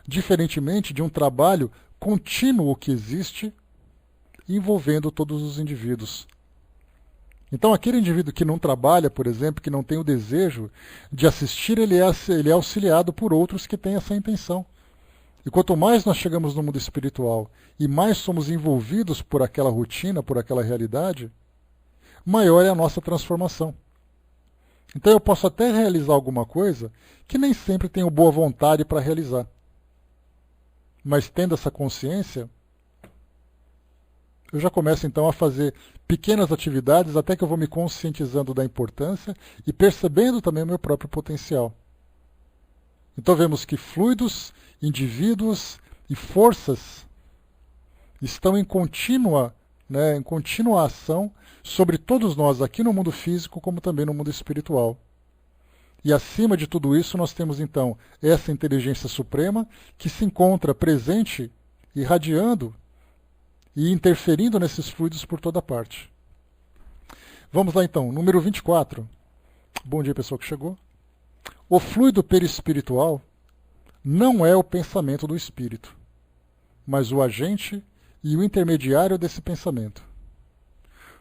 [SPEAKER 1] diferentemente de um trabalho contínuo que existe envolvendo todos os indivíduos. Então aquele indivíduo que não trabalha, por exemplo, que não tem o desejo de assistir, ele é auxiliado por outros que têm essa intenção. E quanto mais nós chegamos no mundo espiritual e mais somos envolvidos por aquela rotina, por aquela realidade, maior é a nossa transformação. Então eu posso até realizar alguma coisa que nem sempre tenho boa vontade para realizar. Mas tendo essa consciência, eu já começo então a fazer pequenas atividades até que eu vou me conscientizando da importância e percebendo também o meu próprio potencial. Então vemos que fluidos, indivíduos e forças estão em contínua ação sobre todos nós aqui no mundo físico como também no mundo espiritual. E acima de tudo isso nós temos então essa inteligência suprema que se encontra presente, irradiando e interferindo nesses fluidos por toda parte. Vamos lá então, número 24. Bom dia, pessoal que chegou. O fluido perispiritual não é o pensamento do espírito, mas o agente e o intermediário desse pensamento.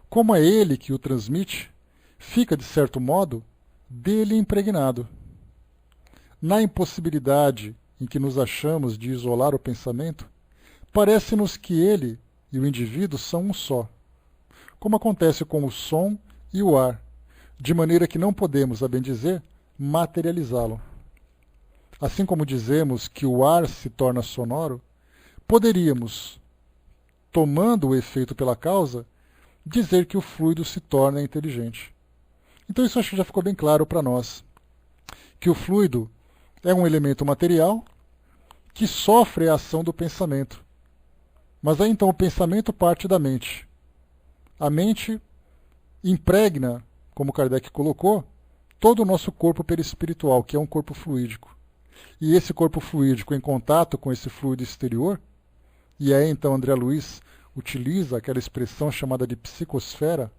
[SPEAKER 1] Como é ele que o transmite, fica, de certo modo, dele impregnado. Na impossibilidade em que nos achamos de isolar o pensamento, parece-nos que ele e o indivíduo são um só, como acontece com o som e o ar, de maneira que não podemos, a bem dizer, materializá-lo. Assim como dizemos que o ar se torna sonoro, poderíamos, tomando o efeito pela causa, dizer que o fluido se torna inteligente. Então isso acho que já ficou bem claro para nós, que o fluido é um elemento material que sofre a ação do pensamento. Mas aí então o pensamento parte da mente. A mente impregna, como Kardec colocou, todo o nosso corpo perispiritual, que é um corpo fluídico. E esse corpo fluídico em contato com esse fluido exterior, e aí então André Luiz utiliza aquela expressão chamada de psicosfera,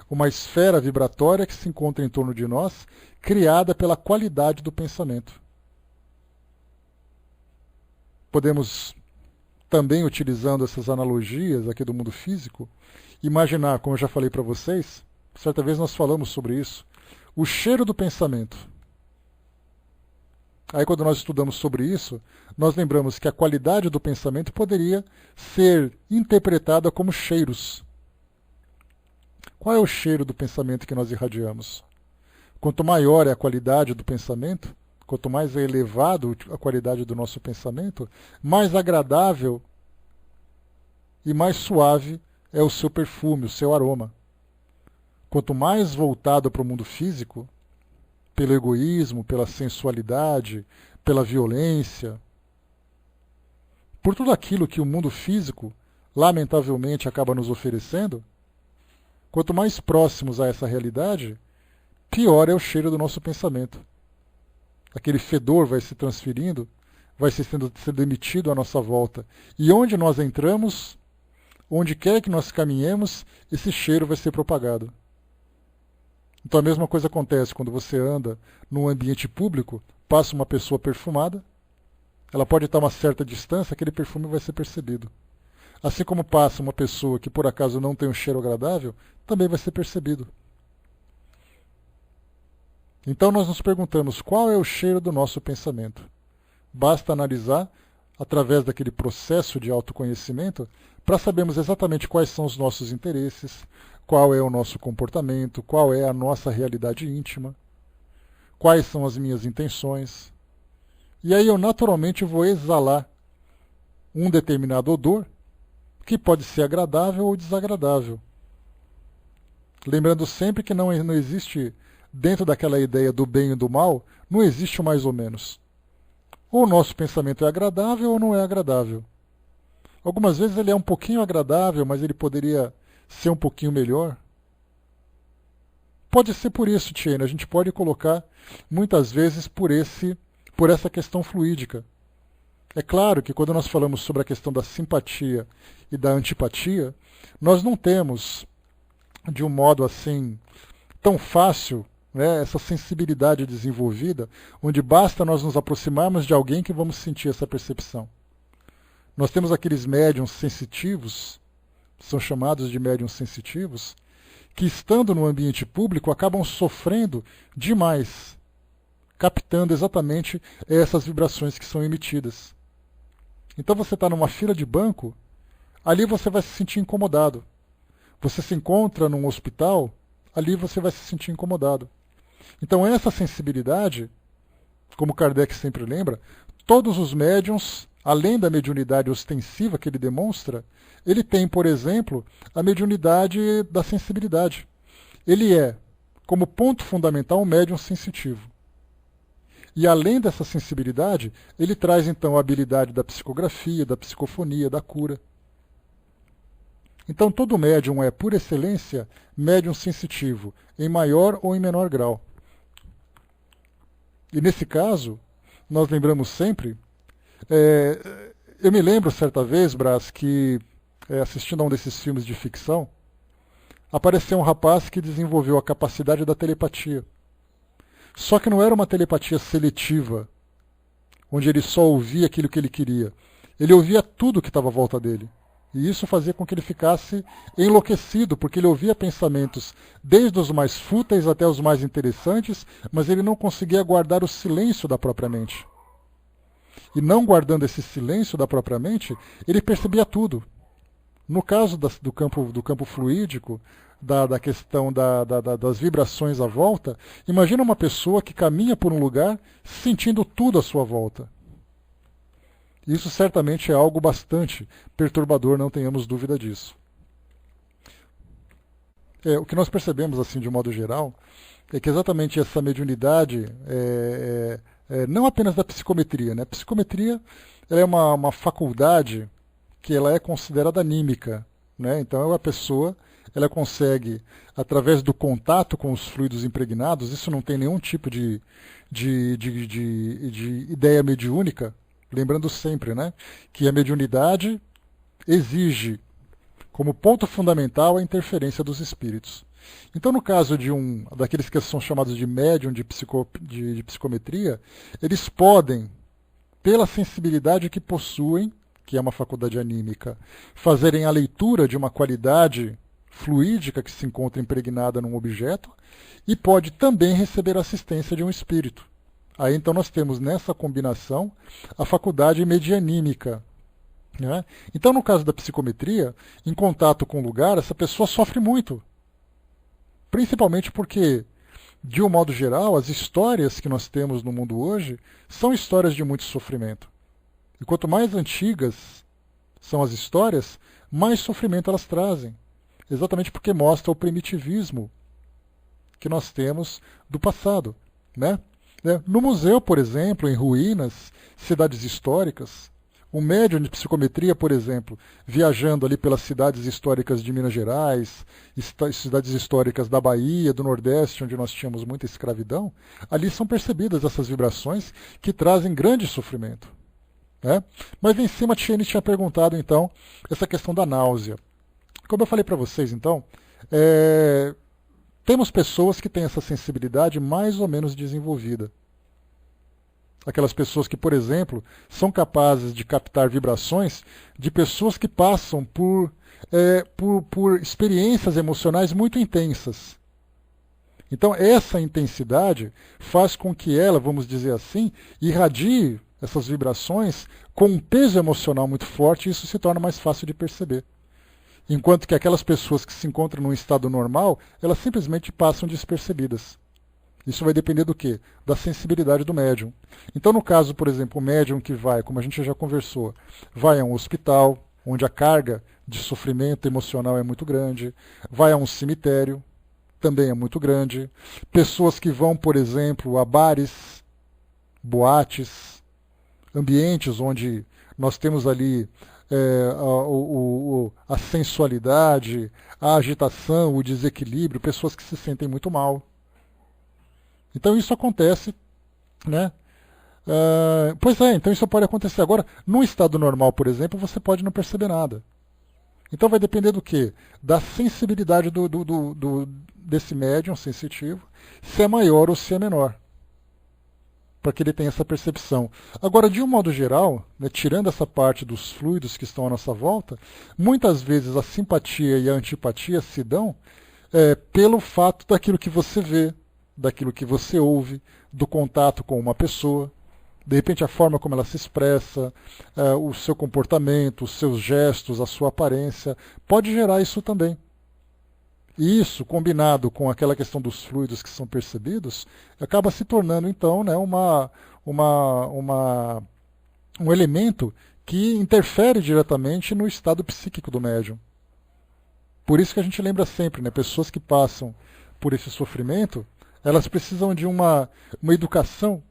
[SPEAKER 1] uma esfera vibratória que se encontra em torno de nós, criada pela qualidade do pensamento. Podemos também, utilizando essas analogias aqui do mundo físico, imaginar, como eu já falei para vocês, certa vez nós falamos sobre isso, o cheiro do pensamento. Aí quando nós estudamos sobre isso, nós lembramos que a qualidade do pensamento poderia ser interpretada como cheiros. Qual é o cheiro do pensamento que nós irradiamos? Quanto maior é a qualidade do pensamento, quanto mais é elevado a qualidade do nosso pensamento, mais agradável e mais suave é o seu perfume, o seu aroma. Quanto mais voltado para o mundo físico, pelo egoísmo, pela sensualidade, pela violência, por tudo aquilo que o mundo físico, lamentavelmente, acaba nos oferecendo, quanto mais próximos a essa realidade, pior é o cheiro do nosso pensamento. Aquele fedor vai se transferindo, vai sendo emitido à nossa volta. E onde nós entramos, onde quer que nós caminhemos, esse cheiro vai ser propagado. Então a mesma coisa acontece quando você anda num ambiente público, passa uma pessoa perfumada, ela pode estar a uma certa distância, aquele perfume vai ser percebido. Assim como passa uma pessoa que por acaso não tem um cheiro agradável, também vai ser percebido. Então nós nos perguntamos qual é o cheiro do nosso pensamento. Basta analisar, através daquele processo de autoconhecimento, para sabermos exatamente quais são os nossos interesses, qual é o nosso comportamento, qual é a nossa realidade íntima, quais são as minhas intenções. E aí eu naturalmente vou exalar um determinado odor, que pode ser agradável ou desagradável. Lembrando sempre que não existe, dentro daquela ideia do bem e do mal, não existe o mais ou menos. Ou o nosso pensamento é agradável ou não é agradável. Algumas vezes ele é um pouquinho agradável, mas ele poderia ser um pouquinho melhor. Pode ser por isso, Tiene, a gente pode colocar muitas vezes por essa questão fluídica. É claro que quando nós falamos sobre a questão da simpatia e da antipatia, nós não temos, de um modo assim, tão fácil, né, essa sensibilidade desenvolvida, onde basta nós nos aproximarmos de alguém que vamos sentir essa percepção. Nós temos aqueles médiums sensitivos, são chamados de médiums sensitivos, que estando no ambiente público acabam sofrendo demais, captando exatamente essas vibrações que são emitidas. Então você está numa fila de banco, ali você vai se sentir incomodado. Você se encontra num hospital, ali você vai se sentir incomodado. Então essa sensibilidade, como Kardec sempre lembra, todos os médiums, além da mediunidade ostensiva que ele demonstra, ele tem, por exemplo, a mediunidade da sensibilidade. Ele é, como ponto fundamental, um médium sensitivo. E além dessa sensibilidade, ele traz então a habilidade da psicografia, da psicofonia, da cura. Então todo médium é, por excelência, médium sensitivo, em maior ou em menor grau. E nesse caso, nós lembramos sempre, eu me lembro certa vez, Brás, que assistindo a um desses filmes de ficção, apareceu um rapaz que desenvolveu a capacidade da telepatia. Só que não era uma telepatia seletiva, onde ele só ouvia aquilo que ele queria. Ele ouvia tudo que estava à volta dele. E isso fazia com que ele ficasse enlouquecido, porque ele ouvia pensamentos desde os mais fúteis até os mais interessantes, mas ele não conseguia guardar o silêncio da própria mente. E não guardando esse silêncio da própria mente, ele percebia tudo. No caso do campo fluídico, da questão das vibrações à volta, imagina uma pessoa que caminha por um lugar sentindo tudo à sua volta. Isso certamente é algo bastante perturbador, não tenhamos dúvida disso. O que nós percebemos, assim, de modo geral, é que exatamente essa mediunidade, não apenas da psicometria, né? A psicometria ela é uma faculdade que ela é considerada anímica, né? Então a pessoa ela consegue, através do contato com os fluidos impregnados, isso não tem nenhum tipo de ideia mediúnica, lembrando sempre, né, que a mediunidade exige como ponto fundamental a interferência dos espíritos. Então, no caso daqueles que são chamados de médium de psicometria, eles podem, pela sensibilidade que possuem, que é uma faculdade anímica, fazerem a leitura de uma qualidade fluídica que se encontra impregnada num objeto e pode também receber assistência de um espírito, Aí então nós temos nessa combinação a faculdade medianímica, né? Então no caso da psicometria, em contato com o lugar, essa pessoa sofre muito. Principalmente porque, de um modo geral, as histórias que nós temos no mundo hoje são histórias de muito sofrimento. E quanto mais antigas são as histórias, mais sofrimento elas trazem. Exatamente porque mostra o primitivismo que nós temos do passado, né? No museu, por exemplo, em ruínas, cidades históricas, um médium de psicometria, por exemplo, viajando ali pelas cidades históricas de Minas Gerais, cidades históricas da Bahia, do Nordeste, onde nós tínhamos muita escravidão, ali são percebidas essas vibrações que trazem grande sofrimento, né? Mas em cima a Tiene tinha perguntado, então, essa questão da náusea. Como eu falei para vocês, então, temos pessoas que têm essa sensibilidade mais ou menos desenvolvida. Aquelas pessoas que, por exemplo, são capazes de captar vibrações de pessoas que passam por experiências emocionais muito intensas. Então, essa intensidade faz com que ela, vamos dizer assim, irradie essas vibrações com um peso emocional muito forte, e isso se torna mais fácil de perceber. Enquanto que aquelas pessoas que se encontram num estado normal, elas simplesmente passam despercebidas. Isso vai depender do quê? Da sensibilidade do médium. Então, no caso, por exemplo, o médium que vai, como a gente já conversou, vai a um hospital, onde a carga de sofrimento emocional é muito grande, vai a um cemitério, também é muito grande. Pessoas que vão, por exemplo, a bares, boates, ambientes onde nós temos ali a sensualidade, a agitação, o desequilíbrio, pessoas que se sentem muito mal. Então isso acontece, né? Então isso pode acontecer. Agora, num estado normal, por exemplo, você pode não perceber nada. Então vai depender do quê? Da sensibilidade desse médium sensitivo, se é maior ou se é menor, para que ele tenha essa percepção. Agora, de um modo geral, né, tirando essa parte dos fluidos que estão à nossa volta, muitas vezes a simpatia e a antipatia se dão pelo fato daquilo que você vê, daquilo que você ouve, do contato com uma pessoa, de repente a forma como ela se expressa, o seu comportamento, os seus gestos, a sua aparência, pode gerar isso também. E isso, combinado com aquela questão dos fluidos que são percebidos, acaba se tornando, então, né, um elemento que interfere diretamente no estado psíquico do médium. Por isso que a gente lembra sempre, né, pessoas que passam por esse sofrimento, elas precisam de uma educação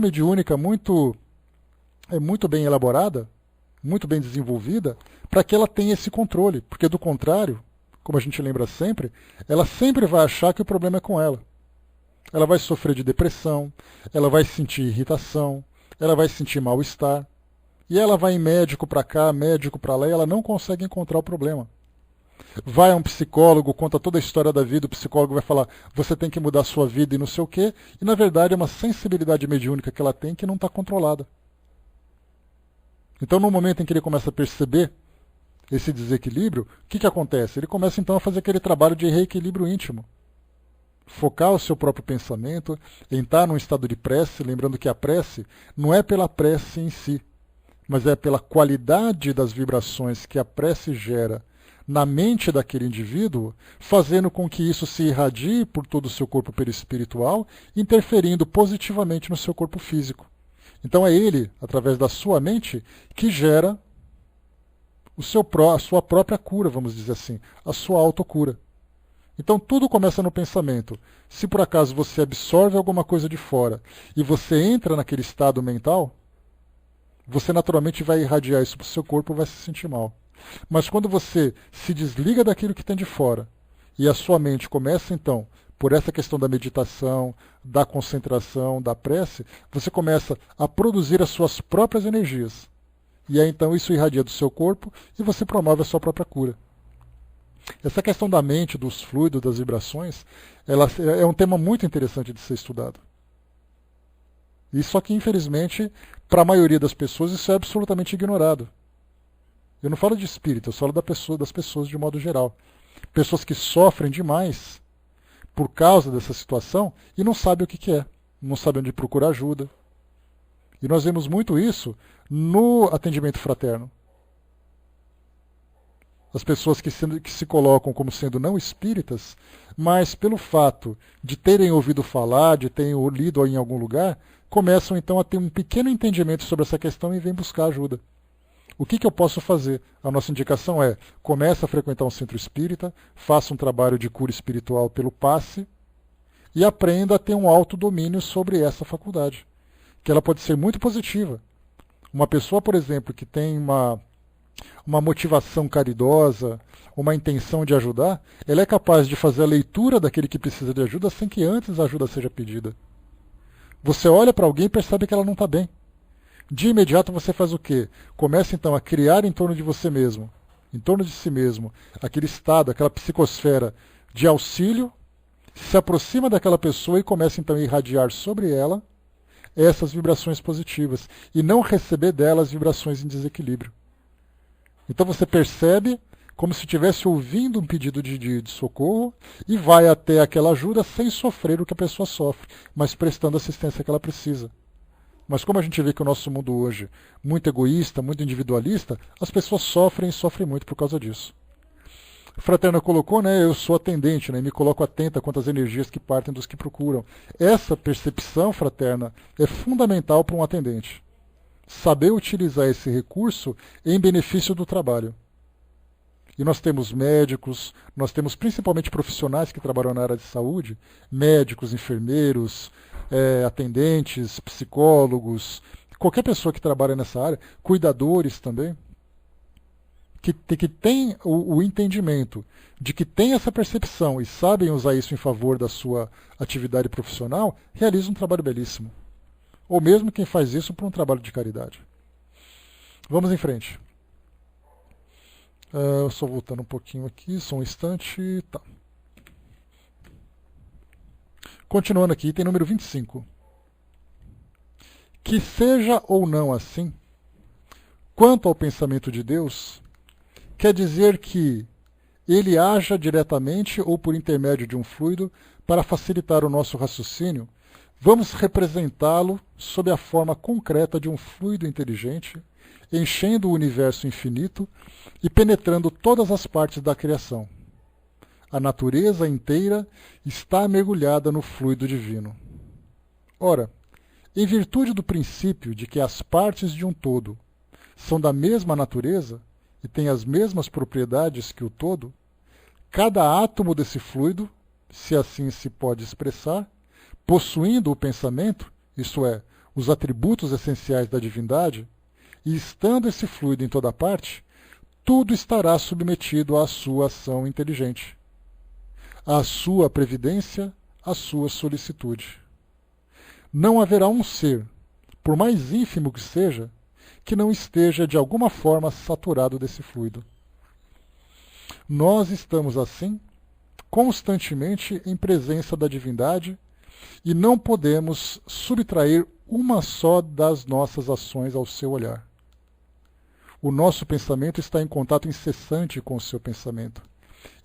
[SPEAKER 1] mediúnica muito bem elaborada, muito bem desenvolvida, para que ela tenha esse controle, porque do contrário, como a gente lembra sempre, ela sempre vai achar que o problema é com ela. Ela vai sofrer de depressão, ela vai sentir irritação, ela vai sentir mal-estar, e ela vai em médico para cá, médico para lá, e ela não consegue encontrar o problema. Vai a um psicólogo, conta toda a história da vida, o psicólogo vai falar, você tem que mudar a sua vida e não sei o quê, e na verdade é uma sensibilidade mediúnica que ela tem que não está controlada. Então no momento em que ele começa a perceber esse desequilíbrio, o que acontece? Ele começa então a fazer aquele trabalho de reequilíbrio íntimo. Focar o seu próprio pensamento, entrar num estado de prece, lembrando que a prece não é pela prece em si, mas é pela qualidade das vibrações que a prece gera na mente daquele indivíduo, fazendo com que isso se irradie por todo o seu corpo perispiritual, interferindo positivamente no seu corpo físico. Então é ele, através da sua mente, que gera a sua própria cura, vamos dizer assim, a sua autocura. Então tudo começa no pensamento. Se por acaso você absorve alguma coisa de fora e você entra naquele estado mental, você naturalmente vai irradiar isso para o seu corpo e vai se sentir mal. Mas quando você se desliga daquilo que tem de fora e a sua mente começa então, por essa questão da meditação, da concentração, da prece, você começa a produzir as suas próprias energias. E aí então isso irradia do seu corpo e você promove a sua própria cura. Essa questão da mente, dos fluidos, das vibrações, ela é um tema muito interessante de ser estudado. E só que, infelizmente, para a maioria das pessoas isso é absolutamente ignorado. Eu não falo de espírito, eu falo das pessoas de modo geral. Pessoas que sofrem demais por causa dessa situação e não sabem o que é. não sabem onde procurar ajuda. E nós vemos muito isso no atendimento fraterno. As pessoas que se colocam como sendo não espíritas, mas pelo fato de terem ouvido falar, de terem lido em algum lugar, começam então a ter um pequeno entendimento sobre essa questão e vêm buscar ajuda. O que eu posso fazer? A nossa indicação é: comece a frequentar um centro espírita, faça um trabalho de cura espiritual pelo passe e aprenda a ter um autodomínio sobre essa faculdade, que ela pode ser muito positiva. Uma pessoa, por exemplo, que tem uma motivação caridosa, uma intenção de ajudar, ela é capaz de fazer a leitura daquele que precisa de ajuda sem que antes a ajuda seja pedida. Você olha para alguém e percebe que ela não está bem. De imediato você faz o quê? Começa então a criar em torno de você mesmo, em torno de si mesmo, aquele estado, aquela psicosfera de auxílio, se aproxima daquela pessoa e começa então a irradiar sobre ela essas vibrações positivas e não receber delas vibrações em desequilíbrio. Então você percebe como se estivesse ouvindo um pedido de socorro e vai até aquela ajuda sem sofrer o que a pessoa sofre, mas prestando a assistência que ela precisa. Mas como a gente vê que o nosso mundo hoje é muito egoísta, muito individualista, as pessoas sofrem e sofrem muito por causa disso. A fraterna colocou, eu sou atendente, me coloco atenta quanto às energias que partem dos que procuram. Essa percepção, fraterna, é fundamental para um atendente. Saber utilizar esse recurso em benefício do trabalho. E nós temos médicos, nós temos principalmente profissionais que trabalham na área de saúde, médicos, enfermeiros, atendentes, psicólogos, qualquer pessoa que trabalha nessa área, cuidadores também, que tem o entendimento de que tem essa percepção e sabem usar isso em favor da sua atividade profissional, realiza um trabalho belíssimo. Ou mesmo quem faz isso por um trabalho de caridade. Vamos em frente. Só voltando um pouquinho aqui, só um instante. Tá. Continuando aqui, item número 25. Que seja ou não assim, quanto ao pensamento de Deus, quer dizer que ele haja diretamente ou por intermédio de um fluido para facilitar o nosso raciocínio. Vamos representá-lo sob a forma concreta de um fluido inteligente, enchendo o universo infinito e penetrando todas as partes da criação. A natureza inteira está mergulhada no fluido divino. Ora, em virtude do princípio de que as partes de um todo são da mesma natureza e têm as mesmas propriedades que o todo, cada átomo desse fluido, se assim se pode expressar, possuindo o pensamento, isto é, os atributos essenciais da divindade, e estando esse fluido em toda parte, tudo estará submetido à sua ação inteligente, à sua previdência, à sua solicitude. Não haverá um ser, por mais ínfimo que seja, que não esteja de alguma forma saturado desse fluido. Nós estamos, assim, constantemente em presença da divindade e não podemos subtrair uma só das nossas ações ao seu olhar. O nosso pensamento está em contato incessante com o seu pensamento.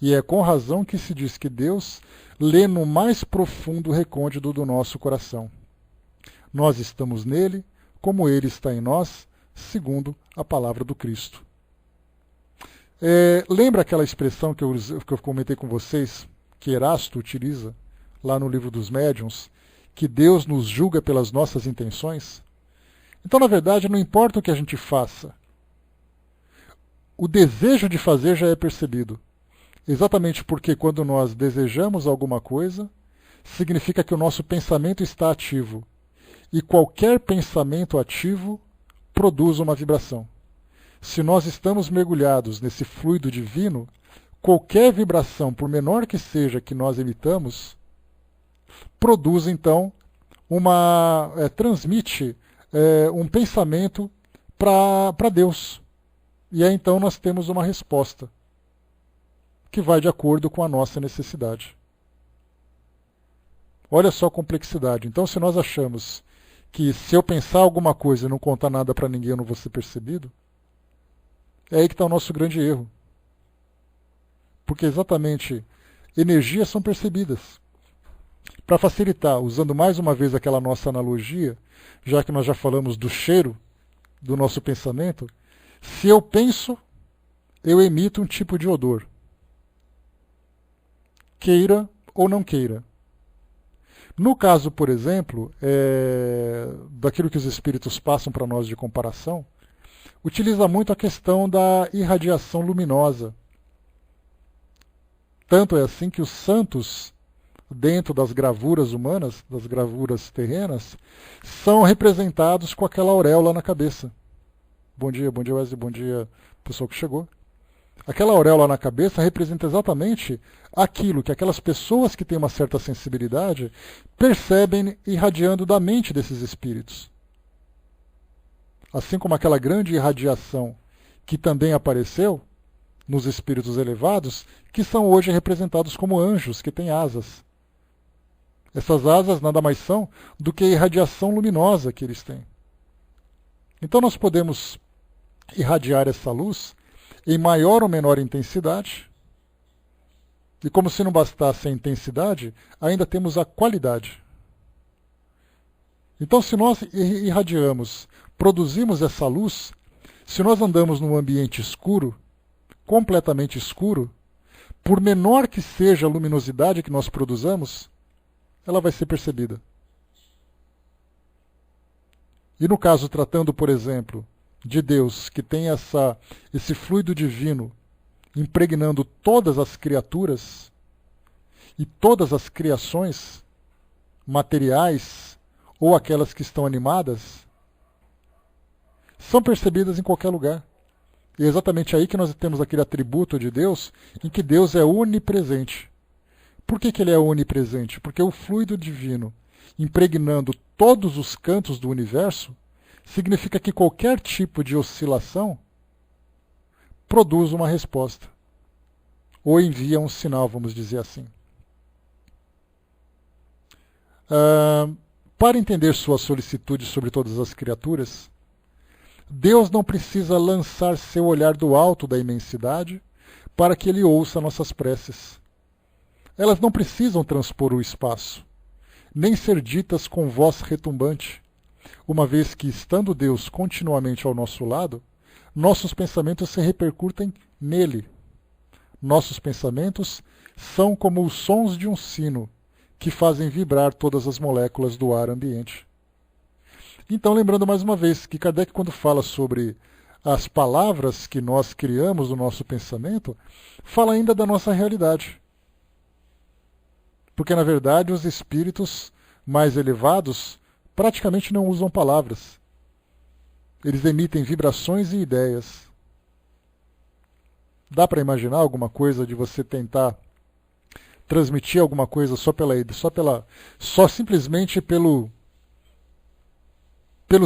[SPEAKER 1] E é com razão que se diz que Deus lê no mais profundo recôndito do nosso coração. Nós estamos nele, como ele está em nós, segundo a palavra do Cristo. Lembra aquela expressão que eu comentei com vocês, que Erasto utiliza, lá no livro dos Médiuns, que Deus nos julga pelas nossas intenções? Então, na verdade, não importa o que a gente faça, o desejo de fazer já é percebido. Exatamente porque quando nós desejamos alguma coisa, significa que o nosso pensamento está ativo. E qualquer pensamento ativo produz uma vibração. Se nós estamos mergulhados nesse fluido divino, qualquer vibração, por menor que seja que nós emitamos, produz então transmite um pensamento para Deus. E aí então nós temos uma resposta que vai de acordo com a nossa necessidade. Olha só a complexidade. Então, se nós achamos que se eu pensar alguma coisa e não contar nada para ninguém eu não vou ser percebido, é aí que está o nosso grande erro. Porque exatamente energias são percebidas. Para facilitar, usando mais uma vez aquela nossa analogia, já que nós já falamos do cheiro do nosso pensamento, se eu penso, eu emito um tipo de odor, queira ou não queira. No caso, por exemplo, daquilo que os espíritos passam para nós de comparação, utiliza muito a questão da irradiação luminosa. Tanto é assim que os santos, dentro das gravuras humanas, das gravuras terrenas, são representados com aquela auréola na cabeça. Bom dia Wesley, bom dia pessoal que chegou. Aquela auréola na cabeça representa exatamente aquilo que aquelas pessoas que têm uma certa sensibilidade percebem irradiando da mente desses espíritos. Assim como aquela grande irradiação que também apareceu nos espíritos elevados, que são hoje representados como anjos, que têm asas. Essas asas nada mais são do que a irradiação luminosa que eles têm. Então nós podemos irradiar essa luz em maior ou menor intensidade, e como se não bastasse a intensidade, ainda temos a qualidade. Então, se nós irradiamos, produzimos essa luz, se nós andamos num ambiente escuro, completamente escuro, por menor que seja a luminosidade que nós produzamos, ela vai ser percebida. E no caso, tratando, por exemplo, de Deus, que tem esse fluido divino impregnando todas as criaturas e todas as criações materiais ou aquelas que estão animadas, são percebidas em qualquer lugar. E é exatamente aí que nós temos aquele atributo de Deus, em que Deus é onipresente. Por que ele é onipresente? Porque o fluido divino, impregnando todos os cantos do universo, significa que qualquer tipo de oscilação produz uma resposta. Ou envia um sinal, vamos dizer assim. Para entender sua solicitude sobre todas as criaturas, Deus não precisa lançar seu olhar do alto da imensidade para que ele ouça nossas preces. Elas não precisam transpor o espaço, nem ser ditas com voz retumbante, uma vez que, estando Deus continuamente ao nosso lado, nossos pensamentos se repercutem nele. Nossos pensamentos são como os sons de um sino, que fazem vibrar todas as moléculas do ar ambiente. Então, lembrando mais uma vez que Kardec, quando fala sobre as palavras que nós criamos no nosso pensamento, fala ainda da nossa realidade. Porque, na verdade, os espíritos mais elevados praticamente não usam palavras. Eles emitem vibrações e ideias. Dá para imaginar alguma coisa de você tentar transmitir alguma coisa só simplesmente pelo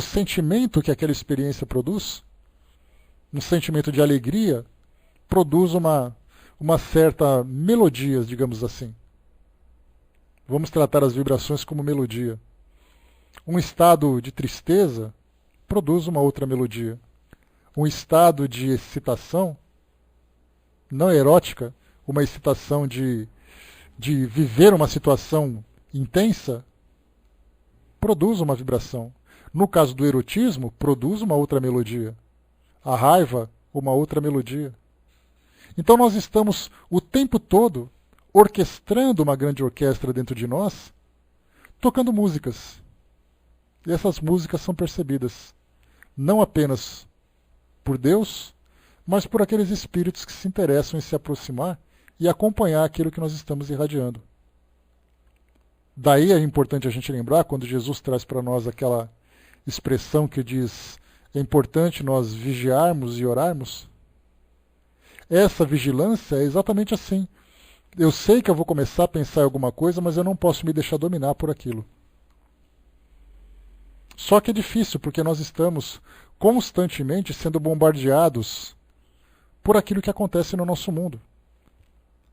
[SPEAKER 1] sentimento que aquela experiência produz? Um sentimento de alegria produz uma certa melodia, digamos assim. Vamos tratar as vibrações como melodia. Um estado de tristeza produz uma outra melodia. Um estado de excitação, não erótica, uma excitação de viver uma situação intensa, produz uma vibração. No caso do erotismo, produz uma outra melodia. A raiva, uma outra melodia. Então nós estamos o tempo todo orquestrando uma grande orquestra dentro de nós, tocando músicas. E essas músicas são percebidas não apenas por Deus, mas por aqueles espíritos que se interessam em se aproximar e acompanhar aquilo que nós estamos irradiando. Daí é importante a gente lembrar, quando Jesus traz para nós aquela expressão que diz: é importante nós vigiarmos e orarmos. Essa vigilância é exatamente assim. Eu sei que eu vou começar a pensar em alguma coisa, mas eu não posso me deixar dominar por aquilo. Só que é difícil, porque nós estamos constantemente sendo bombardeados por aquilo que acontece no nosso mundo.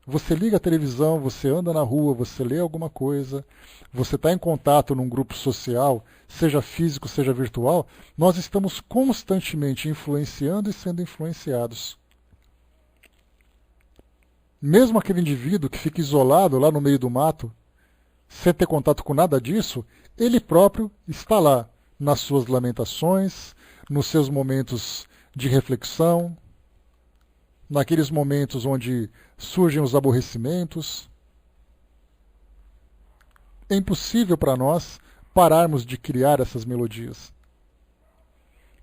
[SPEAKER 1] Você liga a televisão, você anda na rua, você lê alguma coisa, você está em contato num grupo social, seja físico, seja virtual, nós estamos constantemente influenciando e sendo influenciados. Mesmo aquele indivíduo que fica isolado lá no meio do mato, sem ter contato com nada disso, ele próprio está lá, nas suas lamentações, nos seus momentos de reflexão, naqueles momentos onde surgem os aborrecimentos. É impossível para nós pararmos de criar essas melodias.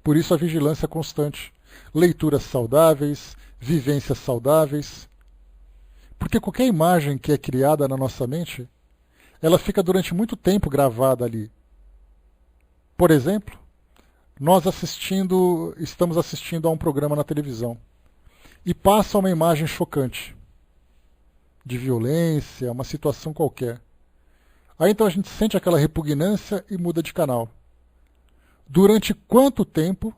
[SPEAKER 1] Por isso a vigilância constante, leituras saudáveis, vivências saudáveis. Porque qualquer imagem que é criada na nossa mente, ela fica durante muito tempo gravada ali. Por exemplo, nós estamos assistindo a um programa na televisão e passa uma imagem chocante de violência, uma situação qualquer. Aí então a gente sente aquela repugnância e muda de canal. Durante quanto tempo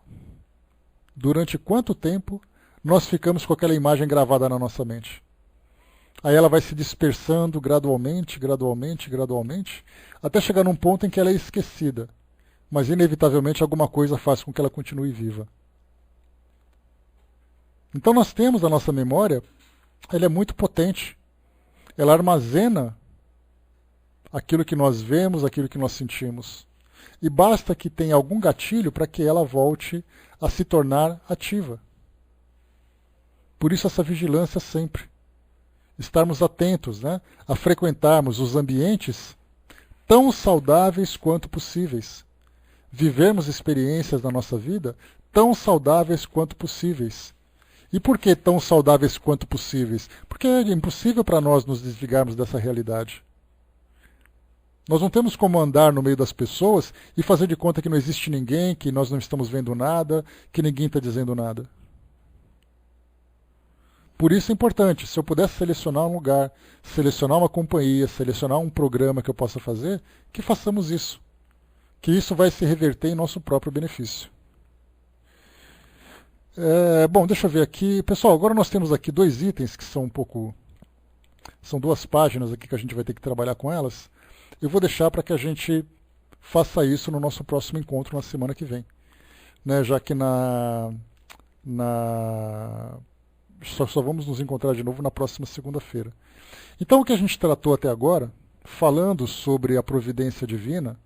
[SPEAKER 1] nós ficamos com aquela imagem gravada na nossa mente? Aí ela vai se dispersando gradualmente, até chegar num ponto em que ela é esquecida. Mas inevitavelmente alguma coisa faz com que ela continue viva. Então nós temos a nossa memória, ela é muito potente. Ela armazena aquilo que nós vemos, aquilo que nós sentimos. E basta que tenha algum gatilho para que ela volte a se tornar ativa. Por isso essa vigilância sempre. Estarmos atentos, né, a frequentarmos os ambientes tão saudáveis quanto possíveis. Vivermos experiências na nossa vida tão saudáveis quanto possíveis. E por que tão saudáveis quanto possíveis? Porque é impossível para nós nos desligarmos dessa realidade. Nós não temos como andar no meio das pessoas e fazer de conta que não existe ninguém, que nós não estamos vendo nada, que ninguém está dizendo nada. Por isso é importante, se eu pudesse selecionar um lugar, selecionar uma companhia, selecionar um programa que eu possa fazer, que façamos isso. Que isso vai se reverter em nosso próprio benefício. Bom, deixa eu ver aqui. Pessoal, agora nós temos aqui 2 itens que são um pouco... São 2 páginas aqui que a gente vai ter que trabalhar com elas. Eu vou deixar para que a gente faça isso no nosso próximo encontro na semana que vem. Né, já que só vamos nos encontrar de novo na próxima segunda-feira. Então o que a gente tratou até agora, falando sobre a providência divina,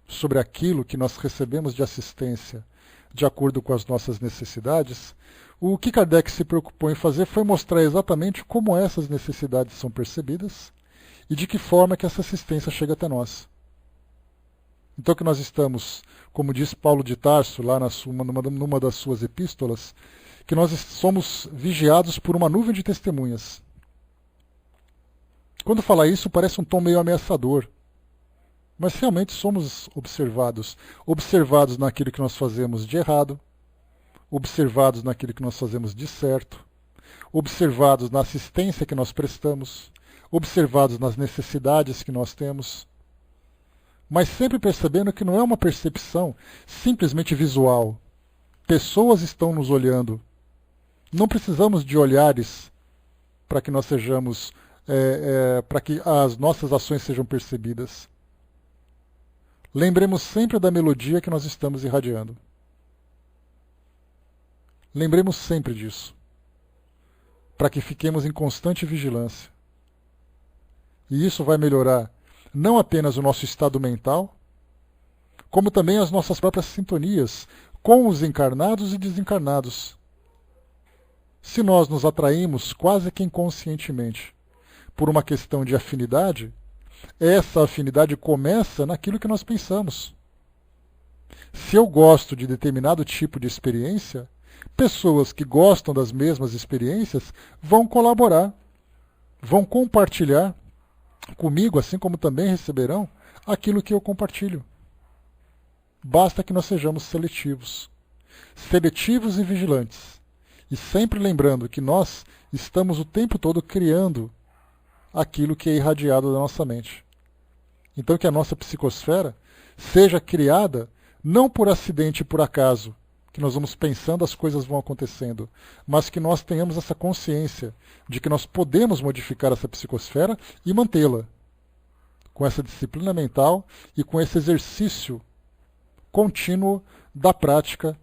[SPEAKER 1] sobre aquilo que nós recebemos de assistência de acordo com as nossas necessidades, o que Kardec se preocupou em fazer foi mostrar exatamente como essas necessidades são percebidas e de que forma que essa assistência chega até nós. Então que nós estamos, como diz Paulo de Tarso, lá numa das suas epístolas, que nós somos vigiados por uma nuvem de testemunhas. Quando fala isso, parece um tom meio ameaçador. Mas realmente somos observados naquilo que nós fazemos de errado, observados naquilo que nós fazemos de certo, observados na assistência que nós prestamos, observados nas necessidades que nós temos, mas sempre percebendo que não é uma percepção simplesmente visual. Pessoas estão nos olhando. Não precisamos de olhares para que nós sejamos, para que as nossas ações sejam percebidas. Lembremos sempre da melodia que nós estamos irradiando. Lembremos sempre disso, para que fiquemos em constante vigilância. E isso vai melhorar não apenas o nosso estado mental, como também as nossas próprias sintonias com os encarnados e desencarnados. Se nós nos atraímos quase que inconscientemente por uma questão de afinidade, essa afinidade começa naquilo que nós pensamos. Se eu gosto de determinado tipo de experiência, pessoas que gostam das mesmas experiências vão colaborar, vão compartilhar comigo, assim como também receberão aquilo que eu compartilho. Basta que nós sejamos seletivos e vigilantes, e sempre lembrando que nós estamos o tempo todo criando aquilo que é irradiado da nossa mente. Então que a nossa psicosfera seja criada não por acidente e por acaso, que nós vamos pensando, as coisas vão acontecendo, mas que nós tenhamos essa consciência de que nós podemos modificar essa psicosfera e mantê-la, com essa disciplina mental e com esse exercício contínuo da prática